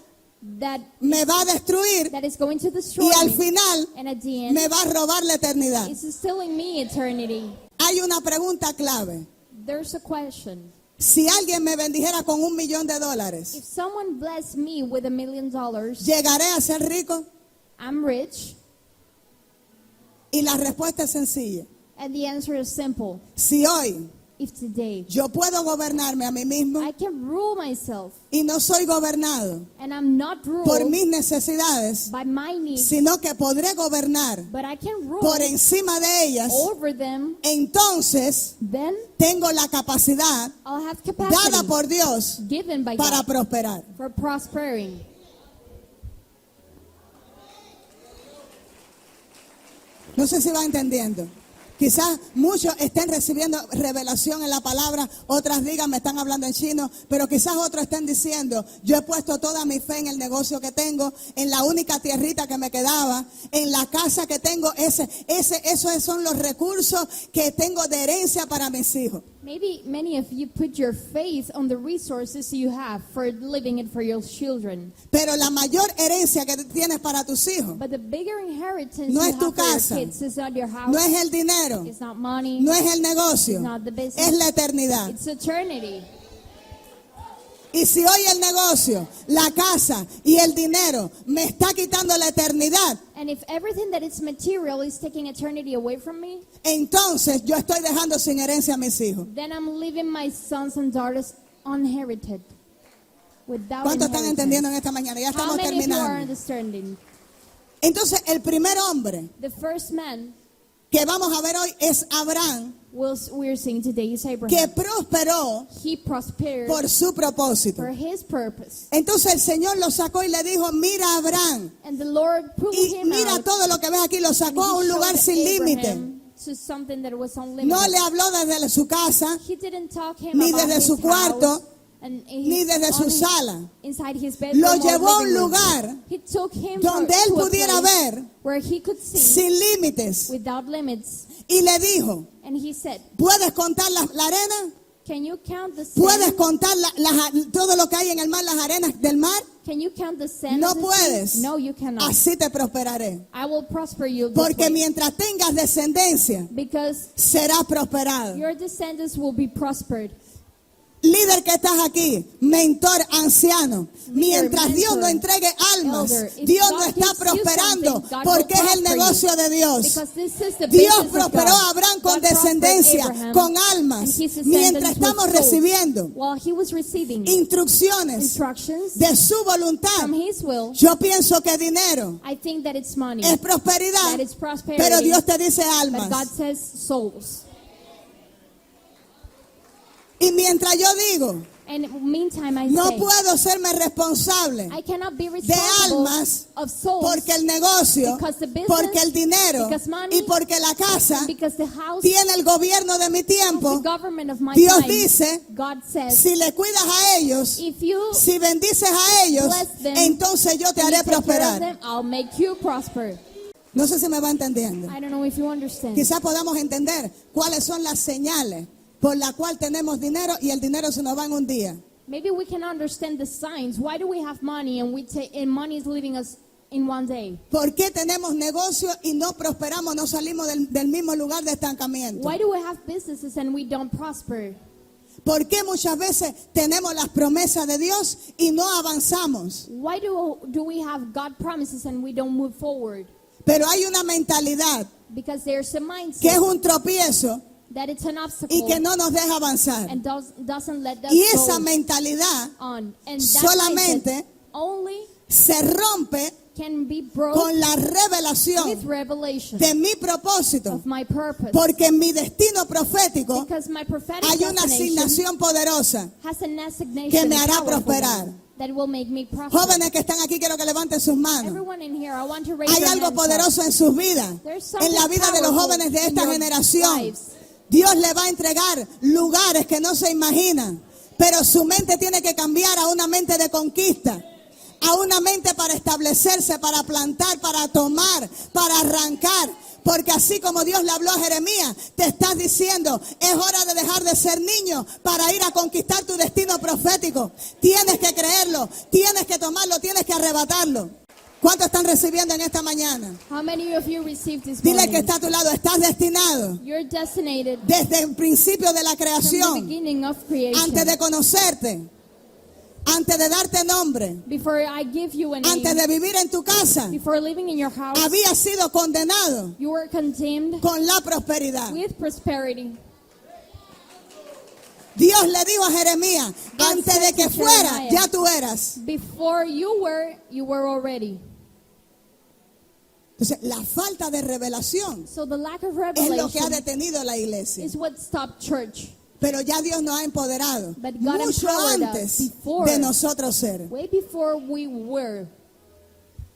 that me va a destruir is going to destroy y al me. final And at the end, me va a robar la eternidad. it's stealing me eternity. Hay una pregunta clave. There's a question. Si alguien me bendijera con $1,000,000, If someone blessed me with $1 million, ¿llegaré a ser rico? I'm rich. Y la respuesta es sencilla. And the answer is simple. Si hoy If today yo puedo gobernarme a mí mismo I can rule myself y no soy gobernado and I'm not por ruled mis necesidades, by my needs, sino que podré gobernar but I can rule por encima de ellas, over them, entonces then tengo la capacidad I'll have dada capacity por Dios given by para God prosperar. for prospering. No sé si va entendiendo. Quizás muchos estén recibiendo revelación en la palabra, otras digan, me están hablando en chino, pero quizás otros estén diciendo, yo he puesto toda mi fe en el negocio que tengo, en la única tierrita que me quedaba, en la casa que tengo, esos son los recursos que tengo de herencia para mis hijos. Maybe many of you put your faith on the resources you have for living it for your children. Pero la mayor herencia que tienes para tus hijos But the bigger inheritance no you es tu have for casa, your kids is not your house, no es el dinero, it's not money, no es el negocio, it's not the business, es la eternidad. it's eternity. Y si hoy el negocio, la casa y el dinero me está quitando la eternidad, And if everything that is material is taking eternity away from me, entonces yo estoy dejando sin herencia a mis hijos. then I'm leaving my sons and daughters unherited. Without ¿Cuántos están entendiendo en inheritance. esta mañana? Ya How estamos many of you are terminando. understanding? Entonces el primer hombre The first man que vamos a ver hoy es Abraham, we're seeing today is que Abraham. prosperó He prospered por su propósito. for his purpose. Entonces el Señor lo sacó y le dijo, mira Abraham, And the Lord pulled y him mira out. todo lo que ves aquí, lo And sacó a he un lugar showed sin límite. Abraham to something that was unlimited. No le habló desde su casa, He didn't talk him ni about desde his su cuarto, house and ni desde su sala. inside his bedroom Lo or llevó a un living room. lugar He took him donde él to a pudiera place ver where he could see sin límites. without limits. Y le dijo, And he said, ¿puedes contar la arena? can you count the ¿Puedes sand? contar todo lo que hay en el mar, las arenas del mar? Can you count the sand? No of the sea? puedes. No, you cannot. Así te prosperaré. I will prosper you this Porque way. mientras tengas descendencia, Because serás prosperado. your descendants will be prospered. Líder que estás aquí, mentor, anciano, mientras Dios no mentor, entregue almas, elder, if Dios God no está gives you prosperando something, God porque will es el prosper you. negocio de Dios. Because this is the Dios business of prosperó God. a Abraham con God prospered descendencia, Abraham con almas, and his descendants mientras with estamos souls. recibiendo While he was receiving instrucciones instructions de su voluntad. from his will, Yo pienso que dinero I think that it's money. es prosperidad, That it's prosperity. pero Dios te dice But God almas. says souls. Y mientras yo digo, And meantime, I no say, puedo serme responsable I cannot be de responsible almas of souls porque el negocio, because the business, porque el dinero because money, y porque la casa because the house tiene el gobierno de mi of tiempo. the government of my Dios time. dice, God says, si le cuidas a ellos, if you si bendices a ellos, bless them, entonces yo te and you haré take care of prosperar. them, I'll make you prosper. No sé si me va entendiendo. I don't know if you understand. Quizás podamos entender cuáles son las señales por la cual tenemos dinero y el dinero se nos va en un día. Maybe we can understand the signs. Why do we have money and money is leaving us in one day? ¿Por qué tenemos negocio y no prosperamos, no salimos del mismo lugar de estancamiento? Why do we have businesses and we don't prosper? ¿Por qué muchas veces tenemos las promesas de Dios y no avanzamos? Why do we have God promises and we don't move forward? Pero hay una mentalidad Because there's a que es mindset un tropiezo that it's an y obstacle que no nos deja avanzar. and doesn't let us Y esa go mentalidad on. And that solamente mindset only se rompe can be broke con la revelación with revelation de mi propósito, of my purpose. porque en mi destino profético Because my prophetic hay una destination asignación poderosa. has an assignation que me hará powerful prosperar. that will make me prosper. Jóvenes que están aquí, quiero que levanten sus manos. Everyone in here, I want to raise Hay your algo hands poderoso en sus vidas, There's something en la vida de los powerful jóvenes de in esta your generación. lives. Dios le va a entregar lugares que no se imaginan, pero su mente tiene que cambiar a una mente de conquista, a una mente para establecerse, para plantar, para tomar, para arrancar. Porque así como Dios le habló a Jeremías, te estás diciendo, es hora de dejar de ser niño para ir a conquistar tu destino profético. Tienes que creerlo, tienes que tomarlo, tienes que arrebatarlo. ¿Cuántos están recibiendo en esta mañana? How many of you received this Dile morning? que está a tu lado, estás destinado You're destinated desde el principio de la from the creación, beginning of creation. antes de conocerte, antes de darte nombre, Before I give you a name, antes de vivir en tu casa, before living in your house, había sido condenado you were condemned con la prosperidad. with prosperity. Dios le dijo a Jeremías, God antes said de que to fuera, Jeremiah, ya tú eras. Before you were already. Entonces, la falta de revelación So the lack of es lo que ha revelation detenido la iglesia. is what stopped church. Pero ya Dios nos ha empoderado But God mucho empowered us antes before. de nosotros ser. Way before we were.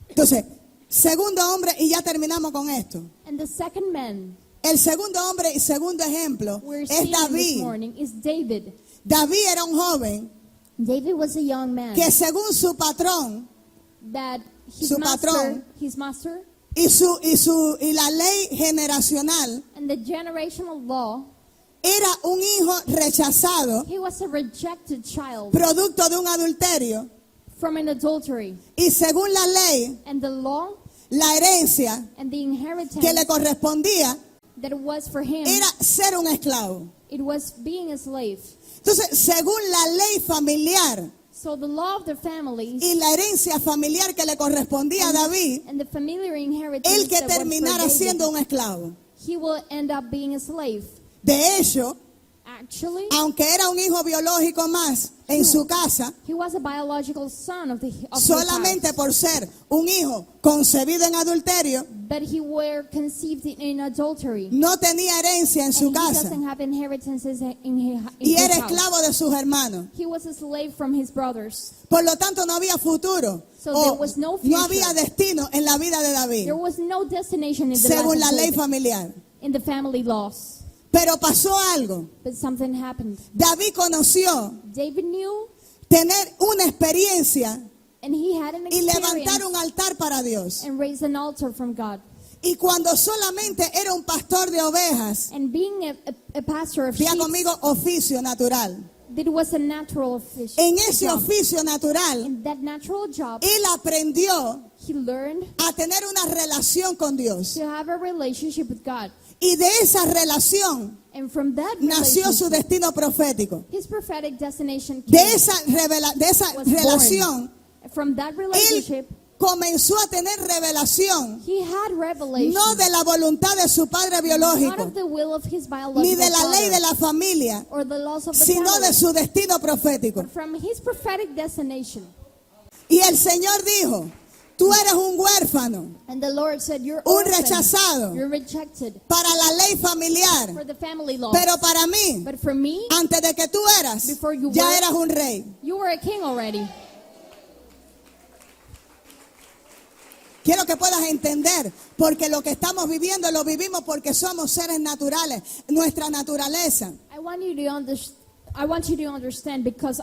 Entonces, segundo hombre, y ya terminamos con esto. And the second man El segundo hombre y segundo ejemplo we're es seeing this David. morning is David. David era un joven David was a young man que según su patrón that his su patrón master y la ley generacional and the generational law, era un hijo rechazado, he was a rejected child producto de un adulterio, from an adultery. y según la ley, And the law la herencia and the inheritance que le correspondía that was for him, era ser un esclavo. it was being a slave. Entonces, según la ley familiar So the law of the families y la herencia familiar que le correspondía a David, and the familiar inheritance el que that was for terminara David, siendo un esclavo. he will end up being a slave. De hecho, Actually, aunque era un hijo biológico más en su casa, he was a biological son of his solamente house, por ser un hijo concebido en adulterio, but he were conceived in adultery. no tenía herencia en su And he casa doesn't have inheritances in y his era house. esclavo de sus hermanos. He was a slave from his brothers. Por lo tanto, no había futuro So o there was no future. no había destino en la vida de David, There was no destination in the según la life of ley David, familiar. in the family laws. Pero pasó algo. But something happened. David conoció David knew, tener una experiencia and he had an y levantar experience un altar para Dios. and raised an altar from God. Y cuando solamente era un pastor de ovejas, And being a pastor of diga sheep, conmigo, oficio natural. it was a natural fish. En ese job. oficio natural, In that natural job, él aprendió he learned a tener una relación con Dios. to have a relationship with God. Y de esa relación And from that nació su relationship, destino profético. his prophetic destination De came, esa was relación, born. From that relationship, él comenzó a tener revelación, he had revelation, no de la voluntad de su padre not biológico, of the will of his biological ni de la ley father, de la familia, or the laws of the sino family, de su destino profético. but from his prophetic destination. Y el Señor dijo, tú eres un huérfano, And the Lord said, you're un orphan, rechazado you're rejected para la ley familiar, for the family law. pero para mí, But for me, antes de que tú eras, Before you ya were- eras un rey. you were a king already. Quiero que puedas entender, porque lo que estamos viviendo lo vivimos porque somos seres naturales, nuestra naturaleza. I want you to understand because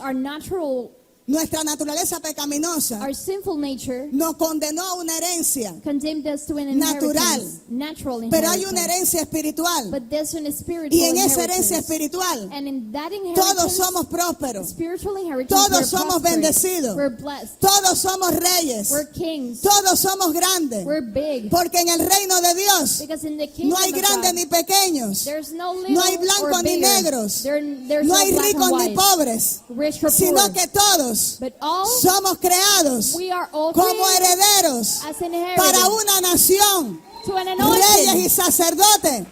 Nuestra naturaleza pecaminosa our sinful nature nos condenó a una herencia, condemned us to an Natural. natural pero hay inheritance. una herencia espiritual. But there's a spiritual Y en esa inheritance. herencia espiritual, And in that todos inheritance, somos prósperos, spiritual inheritance, todos we're somos prospering, bendecidos, we're blessed, todos somos reyes, we're kings, todos somos grandes, we're big. porque en el reino de Dios Because in the kingdom no hay of grandes God, ni pequeños, there's no little no hay or blancos ni bigger. negros, There's no hay black and ricos ni white, pobres, rich or sino poor. que todos But all somos creados we are all como created herederos as an para inheritance una nación, to an reyes y anointed sacerdotes,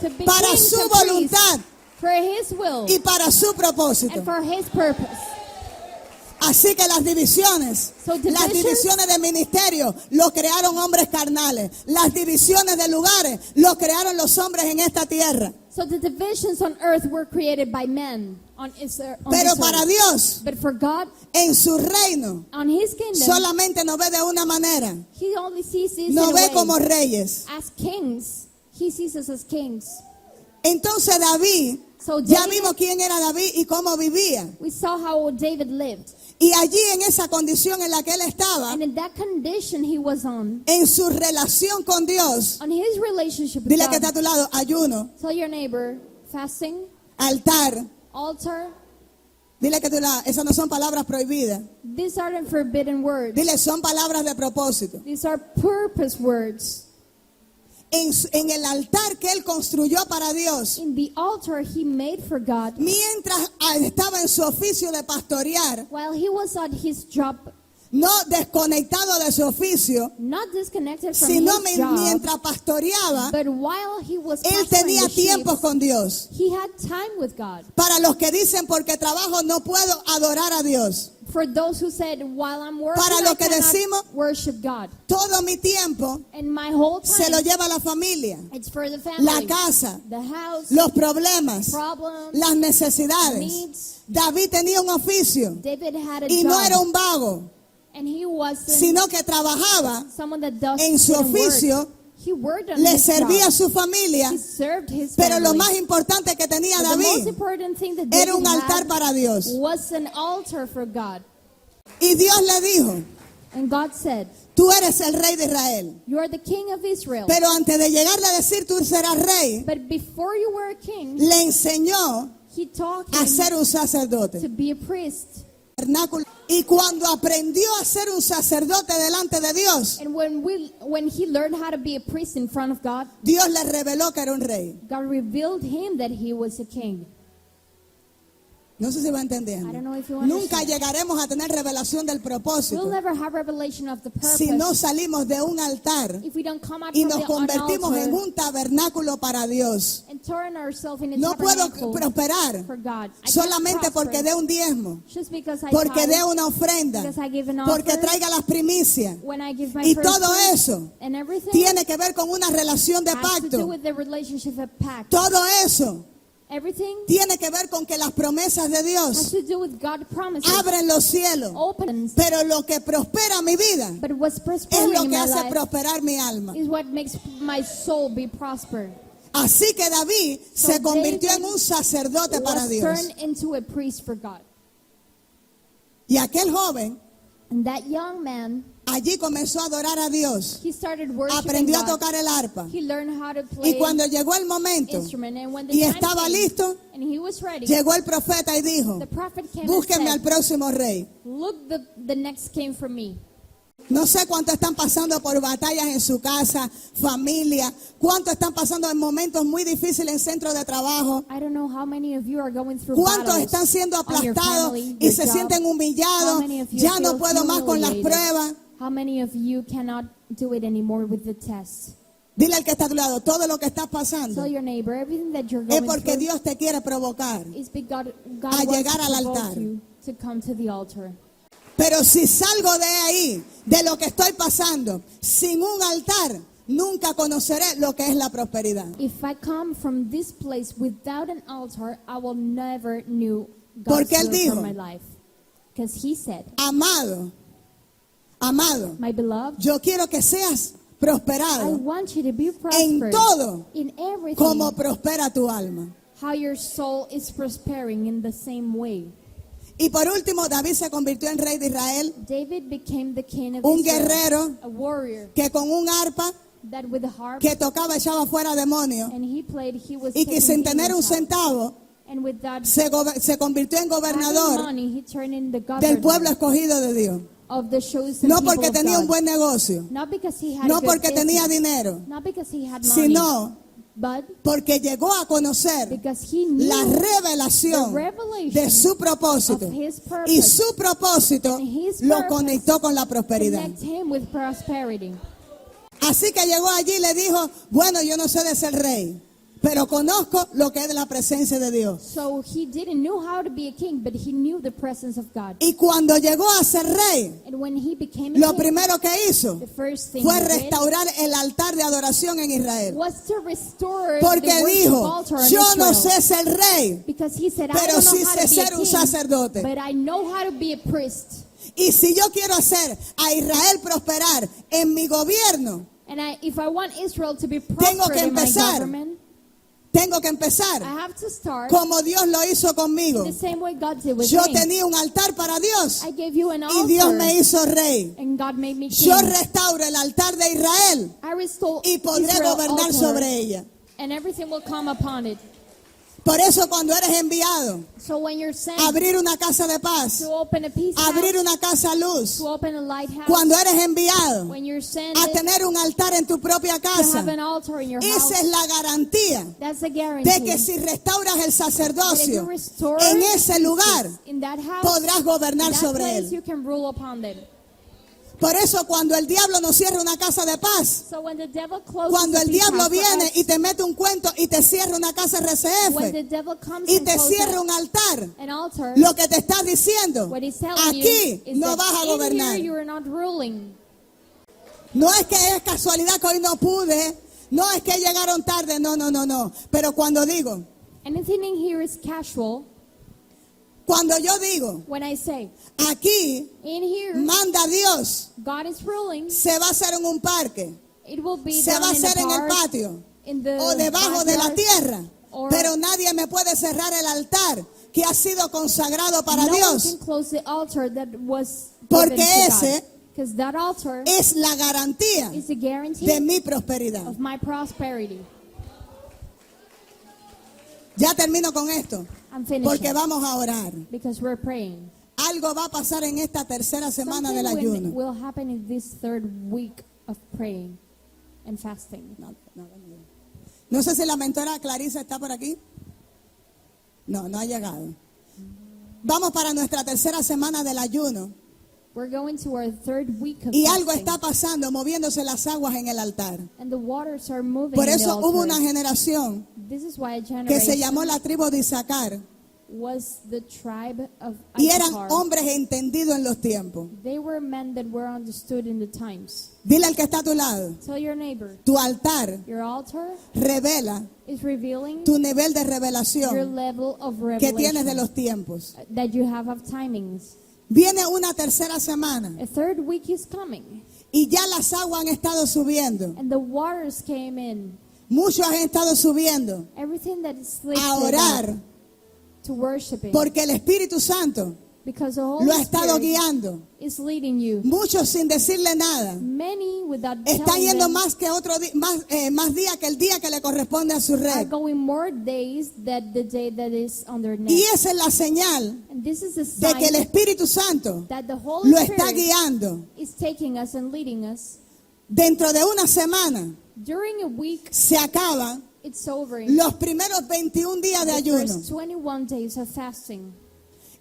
begin para to su preach voluntad for His will y para su propósito. and for His purpose. Así que las divisiones de ministerio lo crearon hombres carnales. Las divisiones de lugares lo crearon los hombres en esta tierra. So the divisions on earth were created by men on Pero this para earth. Dios, But for God, en su reino, on His kingdom, solamente nos ve de una manera. He only sees us Nos in a ve way. como reyes. As kings. He sees us as kings. Entonces David, So ya David- vimos quién era David y cómo vivía. We saw how David lived. Y allí en esa condición en la que él estaba, And in that condition he was on en su relación con Dios, his relationship with dile que está a God. tu lado, ayuno, Tell your neighbor, fasting, altar. altar, Dile que a tu lado, esas no son palabras prohibidas. these aren't forbidden words. Dile, son palabras de propósito. These are purpose words. En el altar que él construyó para Dios, In the altar he made for God, mientras estaba en su oficio de pastorear, while he was at his job, no desconectado de su oficio, not disconnected from sino his job, mientras pastoreaba, but while he was él pastoring tenía the sheep, tiempos con Dios. he had time with God. Para los que dicen, porque trabajo no puedo adorar a Dios. For those who said, while I'm working, Para I lo que cannot decimos, worship God. Todo mi tiempo And my whole time, se lo lleva la familia, it's for the family, la casa, the house, los problemas, problems, las necesidades. needs. David tenía un oficio David had a y job, no era un vago, and he wasn't sino que trabajaba, someone that does en su didn't work. oficio, He worked on le his servía a job. su familia, He served his pero lo family. más importante que tenía But the most David important thing that era David un altar had para Dios. was an altar for God. Y Dios le dijo, And God said, tú eres el rey de Israel. you are the king of Israel. Pero antes de llegarle a decir tú serás rey, But before you were a king, le enseñó he taught a him ser un sacerdote. to be a priest. Y cuando aprendió a ser un sacerdote delante de Dios, And when he learned how to be a priest in front of God, Dios le reveló que era un rey. God revealed him that he was a king. No sé si va I don't entendiendo. know if you Nunca understand. llegaremos a tener revelación del We'll propósito never have revelation of the purpose si no salimos de un altar if we don't come out y from nos an convertimos en altar un tabernáculo para Dios. and turn ourselves into No puedo tabernacle prosperar for God. I solamente can't porque prosper dé un diezmo, just because I porque tithe, dé una ofrenda, because I give an porque offer, traiga las primicias. when I give my Y first todo fruits, eso and everything tiene que ver con una relación de has to do pacto. with the relationship of pact. Todo eso Everything tiene que ver con que las promesas de has Dios to do with God promises, abren los cielos. opens, Pero lo que prospera mi vida but what's es prospering lo in que my hace life prosperar mi alma. is what makes my soul be prospered. Así que David So se convirtió David en un sacerdote para Was Dios. turned into a priest for God. Y aquel joven And that young man, allí comenzó a adorar a Dios. he started worshiping Aprendió a God. tocar el arpa. He learned how to play Y cuando llegó el momento instrument, and when the y time estaba came, listo, and he was ready, llegó el profeta y dijo, the prophet came búsquenme al and said, próximo rey. look, the next came for me. No sé cuánto están pasando por batallas en su casa, familia, cuánto están pasando en momentos muy difíciles en centros de trabajo, I don't know how many of you are going through cuántos battles están siendo on your aplastados family, y your se job. sienten How humillados, many of you ya no feel puedo más con las humiliated? pruebas. How many of you cannot do it anymore with the test? Dile al que está a tu lado, todo lo que estás pasando Tell your neighbor everything that you're es going porque through Dios te quiere provocar. is because God a wants llegar to al provoke altar. you to come to the altar. Pero si salgo de ahí, de lo que estoy pasando, sin un altar, nunca conoceré lo que es la prosperidad. If I come from this place without an altar, I will never know Porque God's él will dijo, for my life. Because he said, Amado, amado, my beloved, yo quiero que seas I prosperado want you to be en prosperous todo in everything, como prospera tu alma. how your soul is prospering in the same way. Y por último, David se convirtió en rey de Israel, David became the king of un Israel, guerrero a warrior que con un arpa that with a harp que tocaba echaba fuera demonios and he played, he was y que taking sin tener un demons out. centavo And with that se convirtió en having gobernador money, he turned in the del pueblo governor escogido de Dios. of the chosen No people porque of tenía God. un buen negocio, Not because he had a no good porque tenía business, dinero, not because he had money, sino but porque llegó a conocer because he knew la revelación the revelation de su propósito. of his purpose. Y su propósito And his lo purpose conectó con la prosperidad. connect him with prosperity. Así que llegó allí y le dijo, bueno, yo no sé de ser rey, pero conozco lo que es la presencia de Dios. So he didn't know how to be a king, but he knew the presence of God. Y cuando llegó a ser rey, And when he became a lo king, primero que hizo the first thing fue he did restaurar el altar de adoración en Israel. was to restore the Porque worship dijo, altar in yo no Israel. sé ser rey, Because he said, I pero don't know sí how sé to be a ser un king, sacerdote. but I know how to be a priest. Y si yo quiero hacer a Israel prosperar en mi gobierno, And if I want Israel to be Tengo prospered que in my empezar government, tengo que empezar I have to start como Dios lo hizo conmigo. the same way God did with Yo me. tenía un altar para Dios I gave you an y Dios altar, me hizo rey. and God made me king. Yo restauro el altar de Israel I restore y podré Israel gobernar altar, sobre ella. and everything will come upon it. Por eso cuando eres enviado So when you're sent a abrir una casa de paz, to open a peace a abrir house, una casa luz, to open a lighthouse, cuando eres enviado when you're sent a to tener un altar en tu propia have casa, an altar in your house, esa es la garantía that's a de guarantee que si restauras el that if you sacerdocio restore en the ese priesthood lugar, in that house, podrás gobernar that sobre place él. you can rule upon them. Por eso cuando el diablo nos cierra una casa de paz, So when the devil closes cuando the el peace diablo house for viene us, y te mete un cuento y te cierra una casa when the RCF devil comes y and te closes cierra un altar, an altar, lo que te está diciendo, what he's telling aquí you is no that vas a in here gobernar. you are not ruling. No es que es casualidad que hoy no pude, no es que llegaron tarde, no. Pero cuando digo, Anything in here is casual. cuando yo digo, When I say, aquí in here, manda Dios, God is ruling, se va a hacer en un parque, it will be se done va a in the hacer en el park, patio in the o debajo de la backyard, tierra, or pero nadie me puede cerrar el altar que ha sido consagrado para no one Dios, can close the altar that was Porque given to ese God. Because that altar es la garantía is a guarantee de mi prosperidad. of my prosperity. Ya termino con esto, I'm finishing. porque vamos a orar. Because we're praying. Algo va a pasar en esta tercera semana del Something ayuno. will happen in this third week of praying and fasting. No sé si la mentora Clarisa está por aquí. No ha llegado. Vamos para nuestra tercera semana del ayuno. We're going to our third week of Y algo fasting. está pasando, moviéndose las aguas en el altar. And the waters are moving Por in the eso hubo altar. una generación This is why a que se generation llamó la tribu de Isaacar. was the tribe of Y eran Issachar. hombres entendidos en los tiempos. They were men that were understood in the times. Dile al que está a tu lado, Tell your neighbor, tu altar your altar revela is revealing tu nivel de your revelación level of que tienes de revelation los tiempos. that you have of timings. Viene una tercera semana A third week is coming, y ya las aguas han estado subiendo. and the waters came in. Muchos han estado subiendo Everything that is a lifted orar up to worshiping, porque el Espíritu Santo because the lo Holy ha estado Spirit guiando. is leading you. Muchos sin decirle nada. Many, without Está telling yendo them, más que otro más días que el día que le corresponde a su are rey. going more days than the day that is on their neck. Y esa es la señal And this is a de que el sign Espíritu Santo that the Holy lo está Spirit guiando. is taking us and leading us. Dentro de una semana During a week, se acaban it's over. los primeros 21 días de The ayuno. first 21 days of fasting.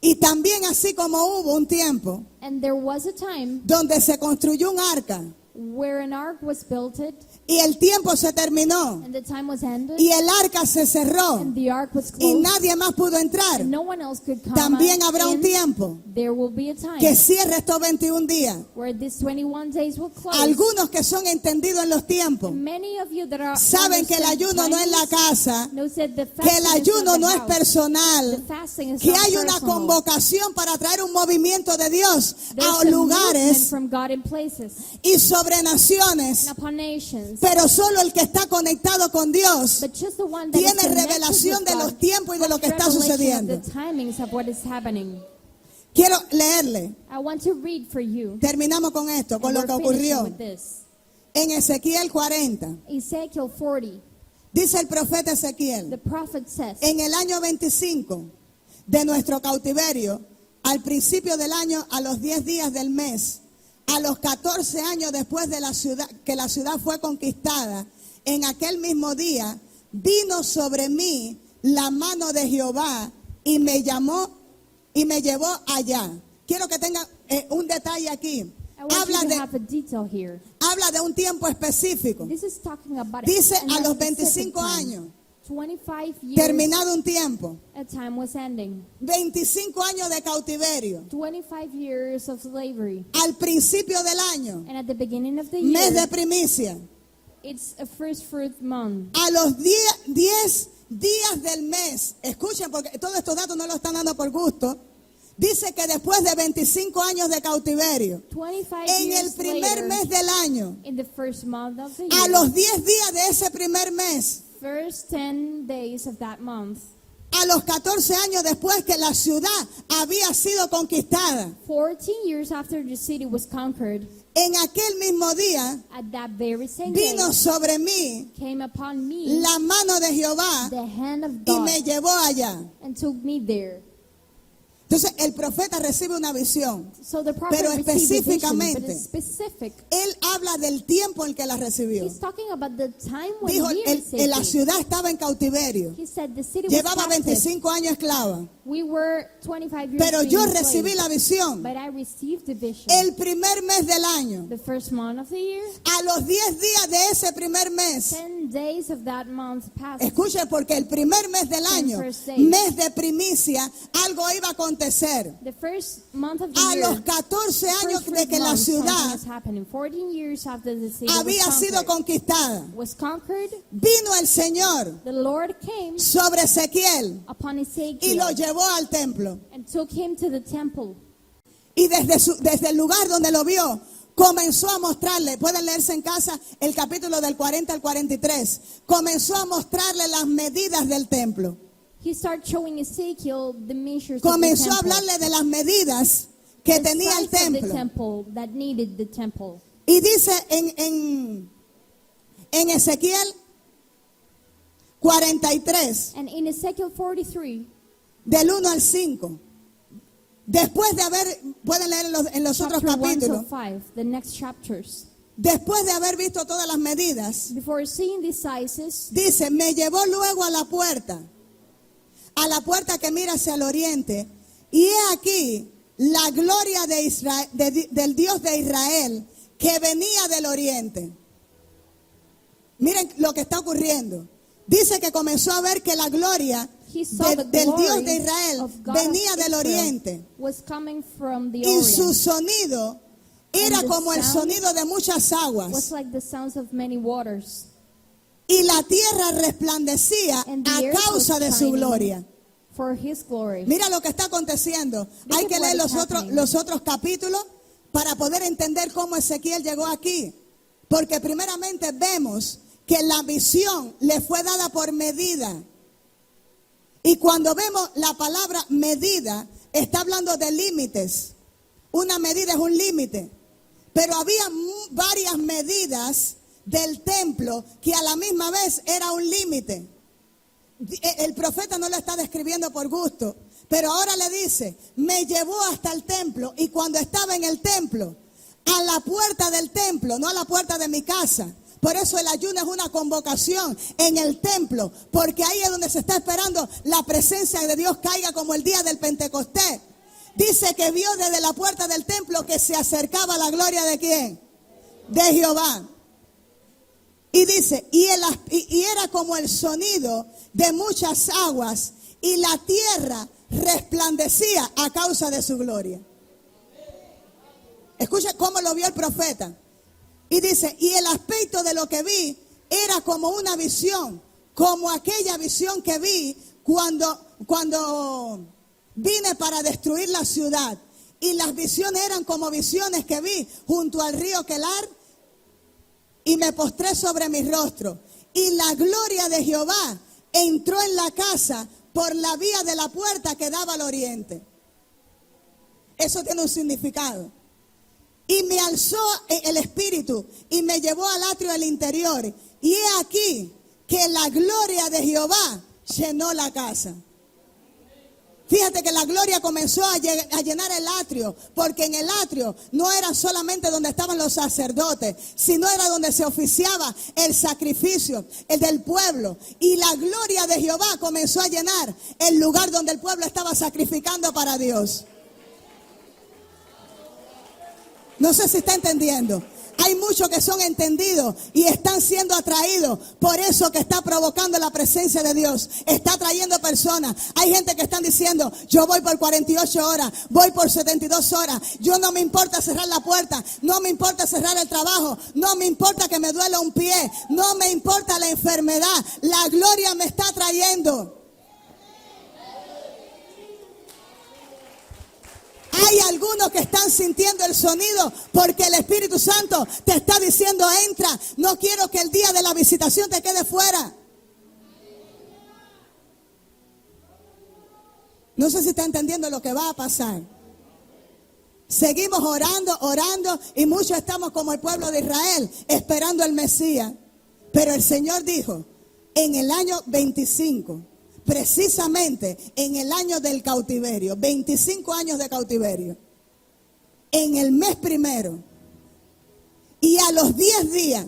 Y también así como hubo un tiempo And there was a time donde se construyó un arca where an ark was built y el tiempo se terminó and the time was ended y el arca se cerró and the ark was y closed nadie más pudo entrar. and no one else could come También habrá un in. tiempo There will be a time que cierre estos 21 días. where these 21 days will close. Algunos que son entendidos en los tiempos Many of you that are saben que el ayuno no es la casa, knows that the que el fasting is ayuno not no the es house. The personal, fasting is que not hay una personal. convocación para traer un movimiento de Dios There's a a movement lugares from God in places y sobre naciones, and upon nations. pero solo el que está conectado con Dios But just the one that is tiene connected revelación with de God los tiempos y de lo que has está revelation sucediendo. of the timings of what is happening. Quiero leerle, I want to read for you. terminamos con esto, con and lo que we're finishing ocurrió with this. en Ezequiel 40. Ezekiel 40, Dice el profeta the Ezequiel, prophet says, en el año 25 de nuestro cautiverio, al principio del año, a los 10 días del mes, a los 14 años después de la ciudad, que la ciudad fue conquistada, en aquel mismo día vino sobre mí la mano de Jehová y me llamó y me llevó allá. Quiero que tengan un detalle aquí. I want you to have a detail here. Habla de un tiempo específico. This is talking about Dice a a los specific 25 time. años. 25 years, terminado un tiempo, a time was ending. 25 años de cautiverio, 25 years of slavery. al principio del año, And at the beginning of the mes year, de primicia, it's a first fruit month. a los 10 días del mes, escuchen porque todos estos datos no los están dando por gusto, dice que después de 25 años de cautiverio, 25 en el years primer later, mes del año, in the first month of the a year, los 10 días de ese primer mes, first 10 days of that month, a los 14 años después que la ciudad había sido conquistada, 14 years after the city was conquered, en aquel mismo día at that very same day, vino sobre mí came upon me la mano de Jehová the hand of y God me llevó allá. and took me there. Entonces el profeta recibe una visión. So the prophet Pero received a vision, but específicamente, it's specific. Él habla del tiempo en que la recibió. He's talking about the time when Dijo, he received la it. ciudad estaba en cautiverio. He said the city Llevaba was captive. 25 años esclava. We were 25 years Pero yo being recibí enslaved, la visión. but I received the vision. El primer mes del año. The first month of the year, A los 10 días de ese primer mes. 10 days of that month passed. Escuche, porque el primer mes del año, first days. mes de primicia, algo iba a acontecer. The first month of the A year, los 14 años first de que la month, something ciudad has happened. In 14 years after the city había sido was conquered, vino el Señor the Lord came sobre Ezequiel upon y Ezekiel lo llevó al templo. and took him to the temple. Y desde el lugar donde lo vio, comenzó a mostrarle, pueden leerse en casa el capítulo del 40 al 43, comenzó a mostrarle las medidas del templo. He started showing Ezekiel the measures Comenzó of a the temple, hablarle de las medidas que the tenía el size of the templo. temple that needed the temple. Y dice en Ezequiel 43, And in Ezekiel 43, del 1 al 5, después de haber, pueden leer en los otros chapter 1 capítulos, to 5, the next chapters, después de haber visto todas las medidas, before seeing these sizes, dice, me llevó luego a la puerta que mira hacia el oriente, y he aquí la gloria de Israel, del Dios de Israel, que venía del oriente. Miren lo que está ocurriendo. Dice que comenzó a ver que la gloria he saw the del Dios glory de Israel of God venía of del Israel oriente. was coming from the Y su orient. sonido era And the como el sound sonido de muchas Was aguas. like the sounds of many waters. Y la tierra resplandecía And the a earth was causa de su shining gloria. for his glory. Mira lo que está aconteciendo. Look Hay at que what leer is happening. los otros capítulos para poder entender cómo Ezequiel llegó aquí. Porque primeramente vemos que la visión le fue dada por medida. Y cuando vemos la palabra medida, está hablando de límites. Una medida es un límite. Pero había varias medidas del templo que a la misma vez era un límite. El profeta no lo está describiendo por gusto, pero ahora le dice, me llevó hasta el templo, y cuando estaba en el templo, a la puerta del templo, no a la puerta de mi casa. Por eso el ayuno es una convocación en el templo, porque ahí es donde se está esperando la presencia de Dios caiga como el día del Pentecostés. Dice que vio desde la puerta del templo que se acercaba la gloria de ¿quién? De Jehová. Y dice, y era como el sonido de muchas aguas, y la tierra resplandecía a causa de su gloria. Escucha cómo lo vio el profeta. Y dice, y el aspecto de lo que vi era como una visión, como aquella visión que vi cuando vine para destruir la ciudad. Y las visiones eran como visiones que vi junto al río Kelar, y me postré sobre mi rostro. Y la gloria de Jehová entró en la casa por la vía de la puerta que daba al oriente. Eso tiene un significado. Y me alzó el espíritu y me llevó al atrio del interior. Y he aquí que la gloria de Jehová llenó la casa. Fíjate que la gloria comenzó a llenar el atrio, porque en el atrio no era solamente donde estaban los sacerdotes, sino era donde se oficiaba el sacrificio, el del pueblo. Y la gloria de Jehová comenzó a llenar el lugar donde el pueblo estaba sacrificando para Dios. No sé si está entendiendo. Hay muchos que son entendidos y están siendo atraídos. Por eso que está provocando la presencia de Dios. Está trayendo personas. Hay gente que están diciendo, yo voy por 48 horas, voy por 72 horas. Yo no me importa cerrar la puerta, no me importa cerrar el trabajo, no me importa que me duela un pie, no me importa la enfermedad. La gloria me está trayendo. Hay algunos que están sintiendo el sonido porque el Espíritu Santo te está diciendo, entra. No quiero que el día de la visitación te quede fuera. No sé si está entendiendo lo que va a pasar. Seguimos orando y muchos estamos como el pueblo de Israel esperando el Mesías. Pero el Señor dijo, en el año 25, precisamente en el año del cautiverio, 25 años de cautiverio, en el mes primero y a los 10 días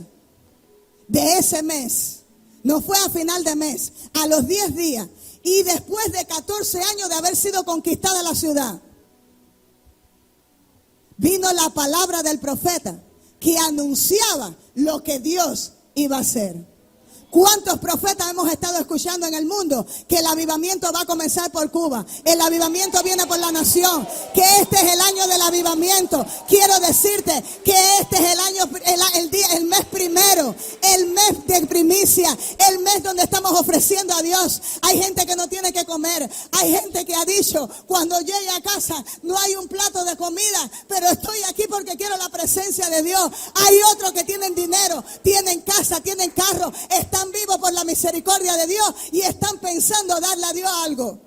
de ese mes, no fue a final de mes, a los 10 días y después de 14 años de haber sido conquistada la ciudad, vino la palabra del profeta que anunciaba lo que Dios iba a hacer. ¿Cuántos profetas hemos estado escuchando en el mundo? Que el avivamiento va a comenzar por Cuba. El avivamiento viene por la nación. Que este es el año del avivamiento. Quiero decirte que este es el año, el mes primero. El mes de primicia. El mes donde estamos ofreciendo a Dios. Hay gente que no tiene que comer. Hay gente que ha dicho, cuando llegue a casa no hay un plato de comida, pero estoy aquí porque quiero la presencia de Dios. Hay otros que tienen dinero, tienen casa, tienen carro, están vivos por la misericordia de Dios y están pensando darle a Dios algo.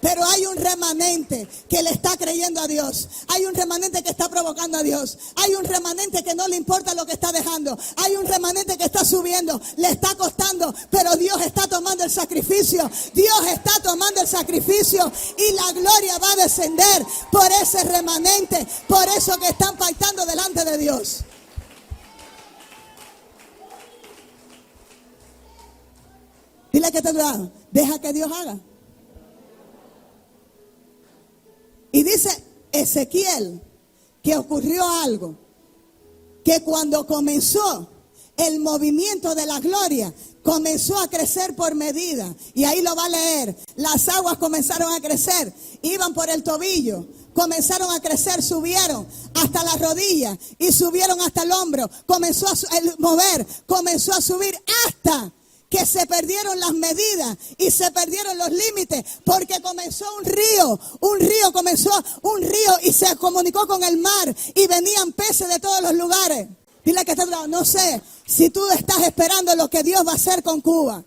Pero hay un remanente que le está creyendo a Dios. Hay un remanente que está provocando a Dios. Hay un remanente que no le importa lo que está dejando. Hay un remanente que está subiendo. Le está costando, pero Dios está tomando el sacrificio. Dios está tomando el sacrificio y la gloria va a descender por ese remanente. Por eso que están pactando delante de Dios. Dile que te lo deja que Dios haga. Y dice Ezequiel que ocurrió algo, que cuando comenzó el movimiento de la gloria, comenzó a crecer por medida. Y ahí lo va a leer. Las aguas comenzaron a crecer, iban por el tobillo, comenzaron a crecer, subieron hasta la rodilla y subieron hasta el hombro. Comenzó a mover, comenzó a subir hasta que se perdieron las medidas y se perdieron los límites, porque comenzó un río y se comunicó con el mar y venían peces de todos los lugares. Dile que no sé si tú estás esperando lo que Dios va a hacer con Cuba.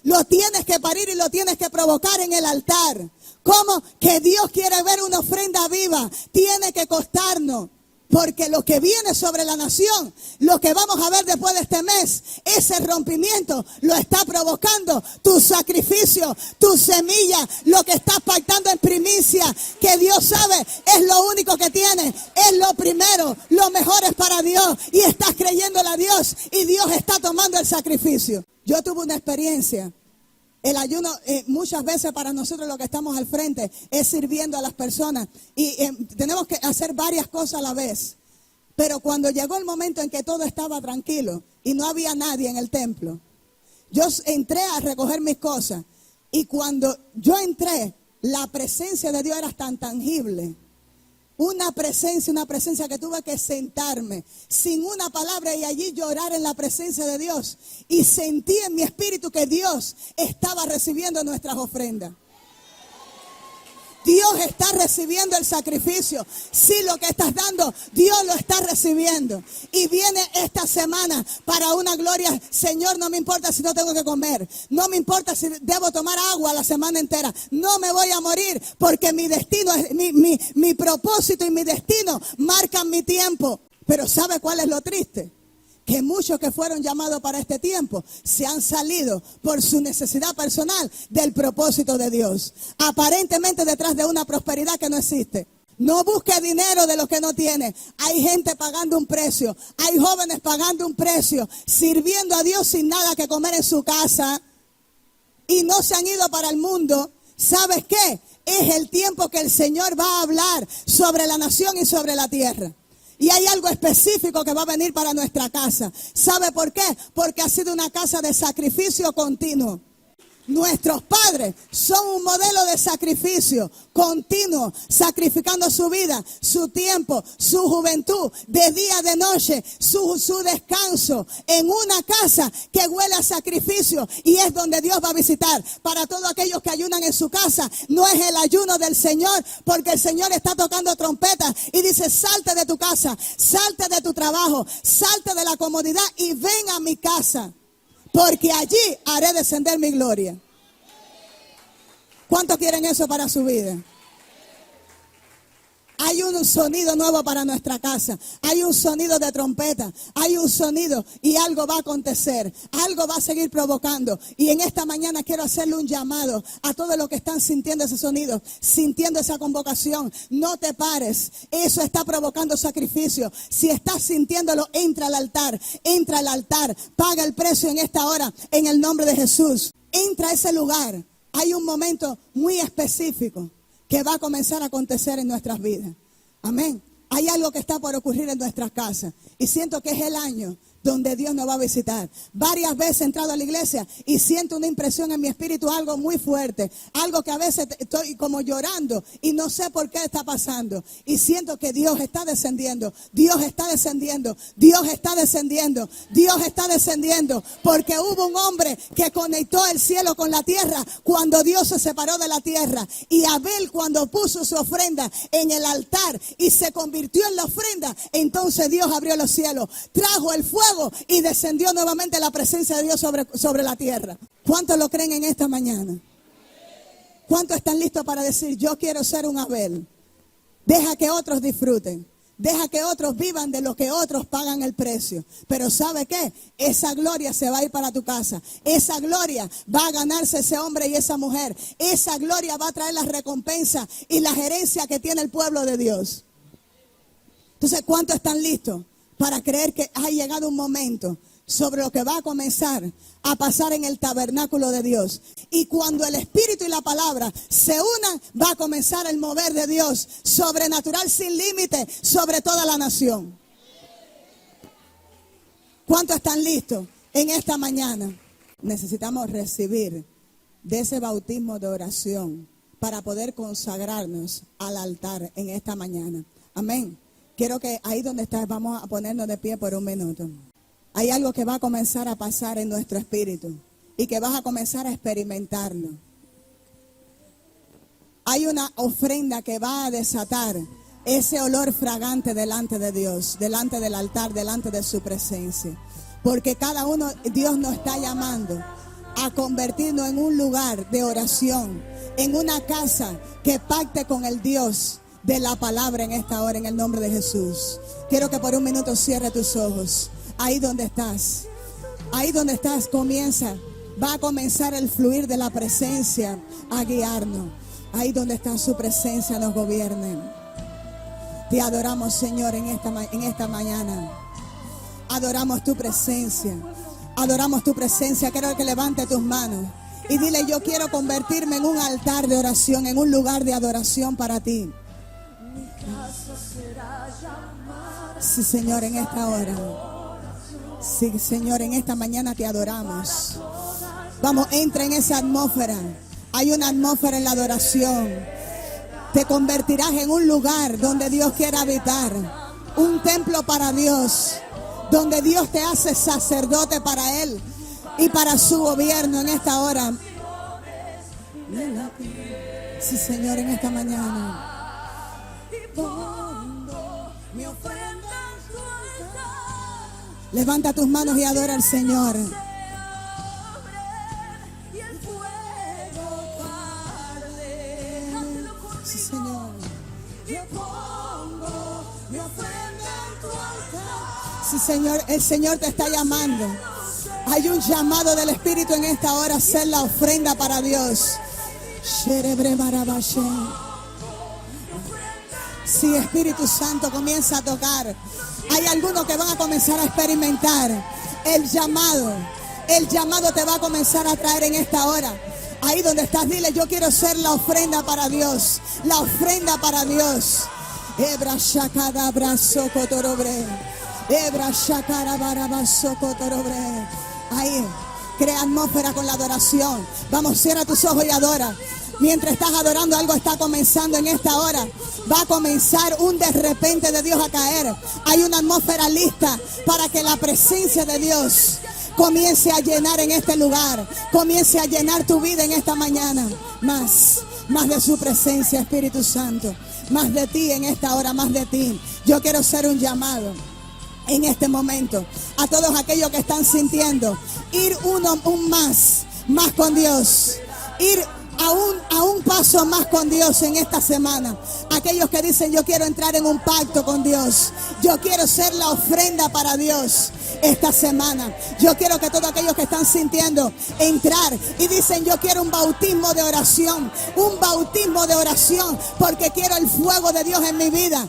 Lo tienes que parir y lo tienes que provocar en el altar. ¿Cómo? Que Dios quiere ver una ofrenda viva. Tiene que costarnos. Porque lo que viene sobre la nación, lo que vamos a ver después de este mes, ese rompimiento lo está provocando tu sacrificio, tu semilla, lo que estás pactando en primicia, que Dios sabe, es lo único que tiene, es lo primero, lo mejor es para Dios y estás creyéndole a Dios y Dios está tomando el sacrificio. Yo tuve una experiencia. El ayuno muchas veces para nosotros lo que estamos al frente es sirviendo a las personas y tenemos que hacer varias cosas a la vez. Pero cuando llegó el momento en que todo estaba tranquilo y no había nadie en el templo, yo entré a recoger mis cosas y cuando yo entré, la presencia de Dios era tan tangible. Una presencia que tuve que sentarme sin una palabra y allí llorar en la presencia de Dios. Y sentí en mi espíritu que Dios estaba recibiendo nuestras ofrendas. Dios está recibiendo el sacrificio. Sí, lo que estás dando, Dios lo está recibiendo. Y viene esta semana para una gloria. Señor, no me importa si no tengo que comer. No me importa si debo tomar agua la semana entera. No me voy a morir porque mi destino, mi propósito y mi destino marcan mi tiempo. Pero ¿sabe cuál es lo triste? Que muchos que fueron llamados para este tiempo se han salido por su necesidad personal del propósito de Dios. Aparentemente detrás de una prosperidad que no existe. No busque dinero de los que no tiene. Hay gente pagando un precio. Hay jóvenes pagando un precio, sirviendo a Dios sin nada que comer en su casa. Y no se han ido para el mundo. ¿Sabes qué? Es el tiempo que el Señor va a hablar sobre la nación y sobre la tierra. Y hay algo específico que va a venir para nuestra casa. ¿Sabe por qué? Porque ha sido una casa de sacrificio continuo. Nuestros padres son un modelo de sacrificio continuo, sacrificando su vida, su tiempo, su juventud, de día, de noche, su descanso, en una casa que huele a sacrificio, y es donde Dios va a visitar. Para todos aquellos que ayunan en su casa, no es el ayuno del Señor, porque el Señor está tocando trompetas y dice: salte de tu casa, salte de tu trabajo, salte de la comodidad y ven a mi casa, porque allí haré descender mi gloria. ¿Cuántos quieren eso para su vida? Hay un sonido nuevo para nuestra casa. Hay un sonido de trompeta. Hay un sonido y algo va a acontecer. Algo va a seguir provocando. Y en esta mañana quiero hacerle un llamado a todos los que están sintiendo ese sonido, sintiendo esa convocación. No te pares. Eso está provocando sacrificio. Si estás sintiéndolo, entra al altar. Entra al altar. Paga el precio en esta hora en el nombre de Jesús. Entra a ese lugar. Hay un momento muy específico que va a comenzar a acontecer en nuestras vidas. Amén. Hay algo que está por ocurrir en nuestras casas. Y siento que es el año donde Dios nos va a visitar. Varias veces he entrado a la iglesia y siento una impresión en mi espíritu, algo muy fuerte. Algo que a veces estoy como llorando y no sé por qué está pasando. Y siento que Dios está descendiendo. Dios está descendiendo. Dios está descendiendo. Dios está descendiendo. Porque hubo un hombre que conectó el cielo con la tierra cuando Dios se separó de la tierra. Y Abel, cuando puso su ofrenda en el altar y se convirtió en la ofrenda, entonces Dios abrió los cielos, trajo el fuego y descendió nuevamente la presencia de Dios sobre la tierra. ¿Cuántos lo creen en esta mañana? ¿Cuántos están listos para decir: yo quiero ser un Abel? Deja que otros disfruten. Deja que otros vivan de lo que otros pagan el precio. Pero ¿sabe qué? Esa gloria se va a ir para tu casa. Esa gloria va a ganarse ese hombre y esa mujer. Esa gloria va a traer la recompensa y la gerencia que tiene el pueblo de Dios. Entonces, ¿cuántos están listos para creer que ha llegado un momento sobre lo que va a comenzar a pasar en el tabernáculo de Dios? Y cuando el Espíritu y la palabra se unan, va a comenzar el mover de Dios sobrenatural sin límite sobre toda la nación. ¿Cuántos están listos en esta mañana? Necesitamos recibir de ese bautismo de oración para poder consagrarnos al altar en esta mañana. Amén. Quiero que ahí donde estás, vamos a ponernos de pie por un minuto. Hay algo que va a comenzar a pasar en nuestro espíritu y que vas a comenzar a experimentarlo. Hay una ofrenda que va a desatar ese olor fragante delante de Dios, delante del altar, delante de su presencia. Porque cada uno, Dios nos está llamando a convertirnos en un lugar de oración, en una casa que pacte con el Dios de la palabra en esta hora, en el nombre de Jesús. Quiero que por un minuto cierre tus ojos. Ahí donde estás, comienza, va a comenzar el fluir de la presencia a guiarnos. Ahí donde está, su presencia nos gobierne. Te adoramos, Señor, en esta mañana. Adoramos tu presencia. Adoramos tu presencia. Quiero que levante tus manos y dile: yo quiero convertirme en un altar de oración, en un lugar de adoración para ti. Sí, Señor, en esta hora. Sí, Señor, en esta mañana te adoramos. Vamos, entra en esa atmósfera. Hay una atmósfera en la adoración. Te convertirás en un lugar donde Dios quiere habitar. Un templo para Dios, donde Dios te hace sacerdote para Él y para su gobierno en esta hora. Sí, Señor, en esta mañana. Levanta tus manos y adora al Señor. Sí, Señor. Sí, Señor, el Señor te está llamando. Hay un llamado del Espíritu en esta hora a hacer la ofrenda para Dios. Sí, Espíritu Santo, comienza a tocar. Hay algunos que van a comenzar a experimentar el llamado. El llamado te va a comenzar a traer en esta hora. Ahí donde estás, dile: yo quiero ser la ofrenda para Dios. La ofrenda para Dios. Ebra shakada brazo cotorobre. Ebra shakara barabaso cotorobre. Ahí, crea atmósfera con la adoración. Vamos, cierra tus ojos y adora. Mientras estás adorando, algo está comenzando en esta hora. Va a comenzar un de repente de Dios a caer. Hay una atmósfera lista para que la presencia de Dios comience a llenar en este lugar. Comience a llenar tu vida en esta mañana. Más de su presencia, Espíritu Santo. Más de ti en esta hora, más de ti. Yo quiero hacer un llamado en este momento a todos aquellos que están sintiendo ir un más con Dios, ir a un paso más con Dios en esta semana. Aquellos que dicen: yo quiero entrar en un pacto con Dios, yo quiero ser la ofrenda para Dios esta semana. Yo quiero que todos aquellos que están sintiendo entrar y dicen: yo quiero un bautismo de oración, porque quiero el fuego de Dios en mi vida.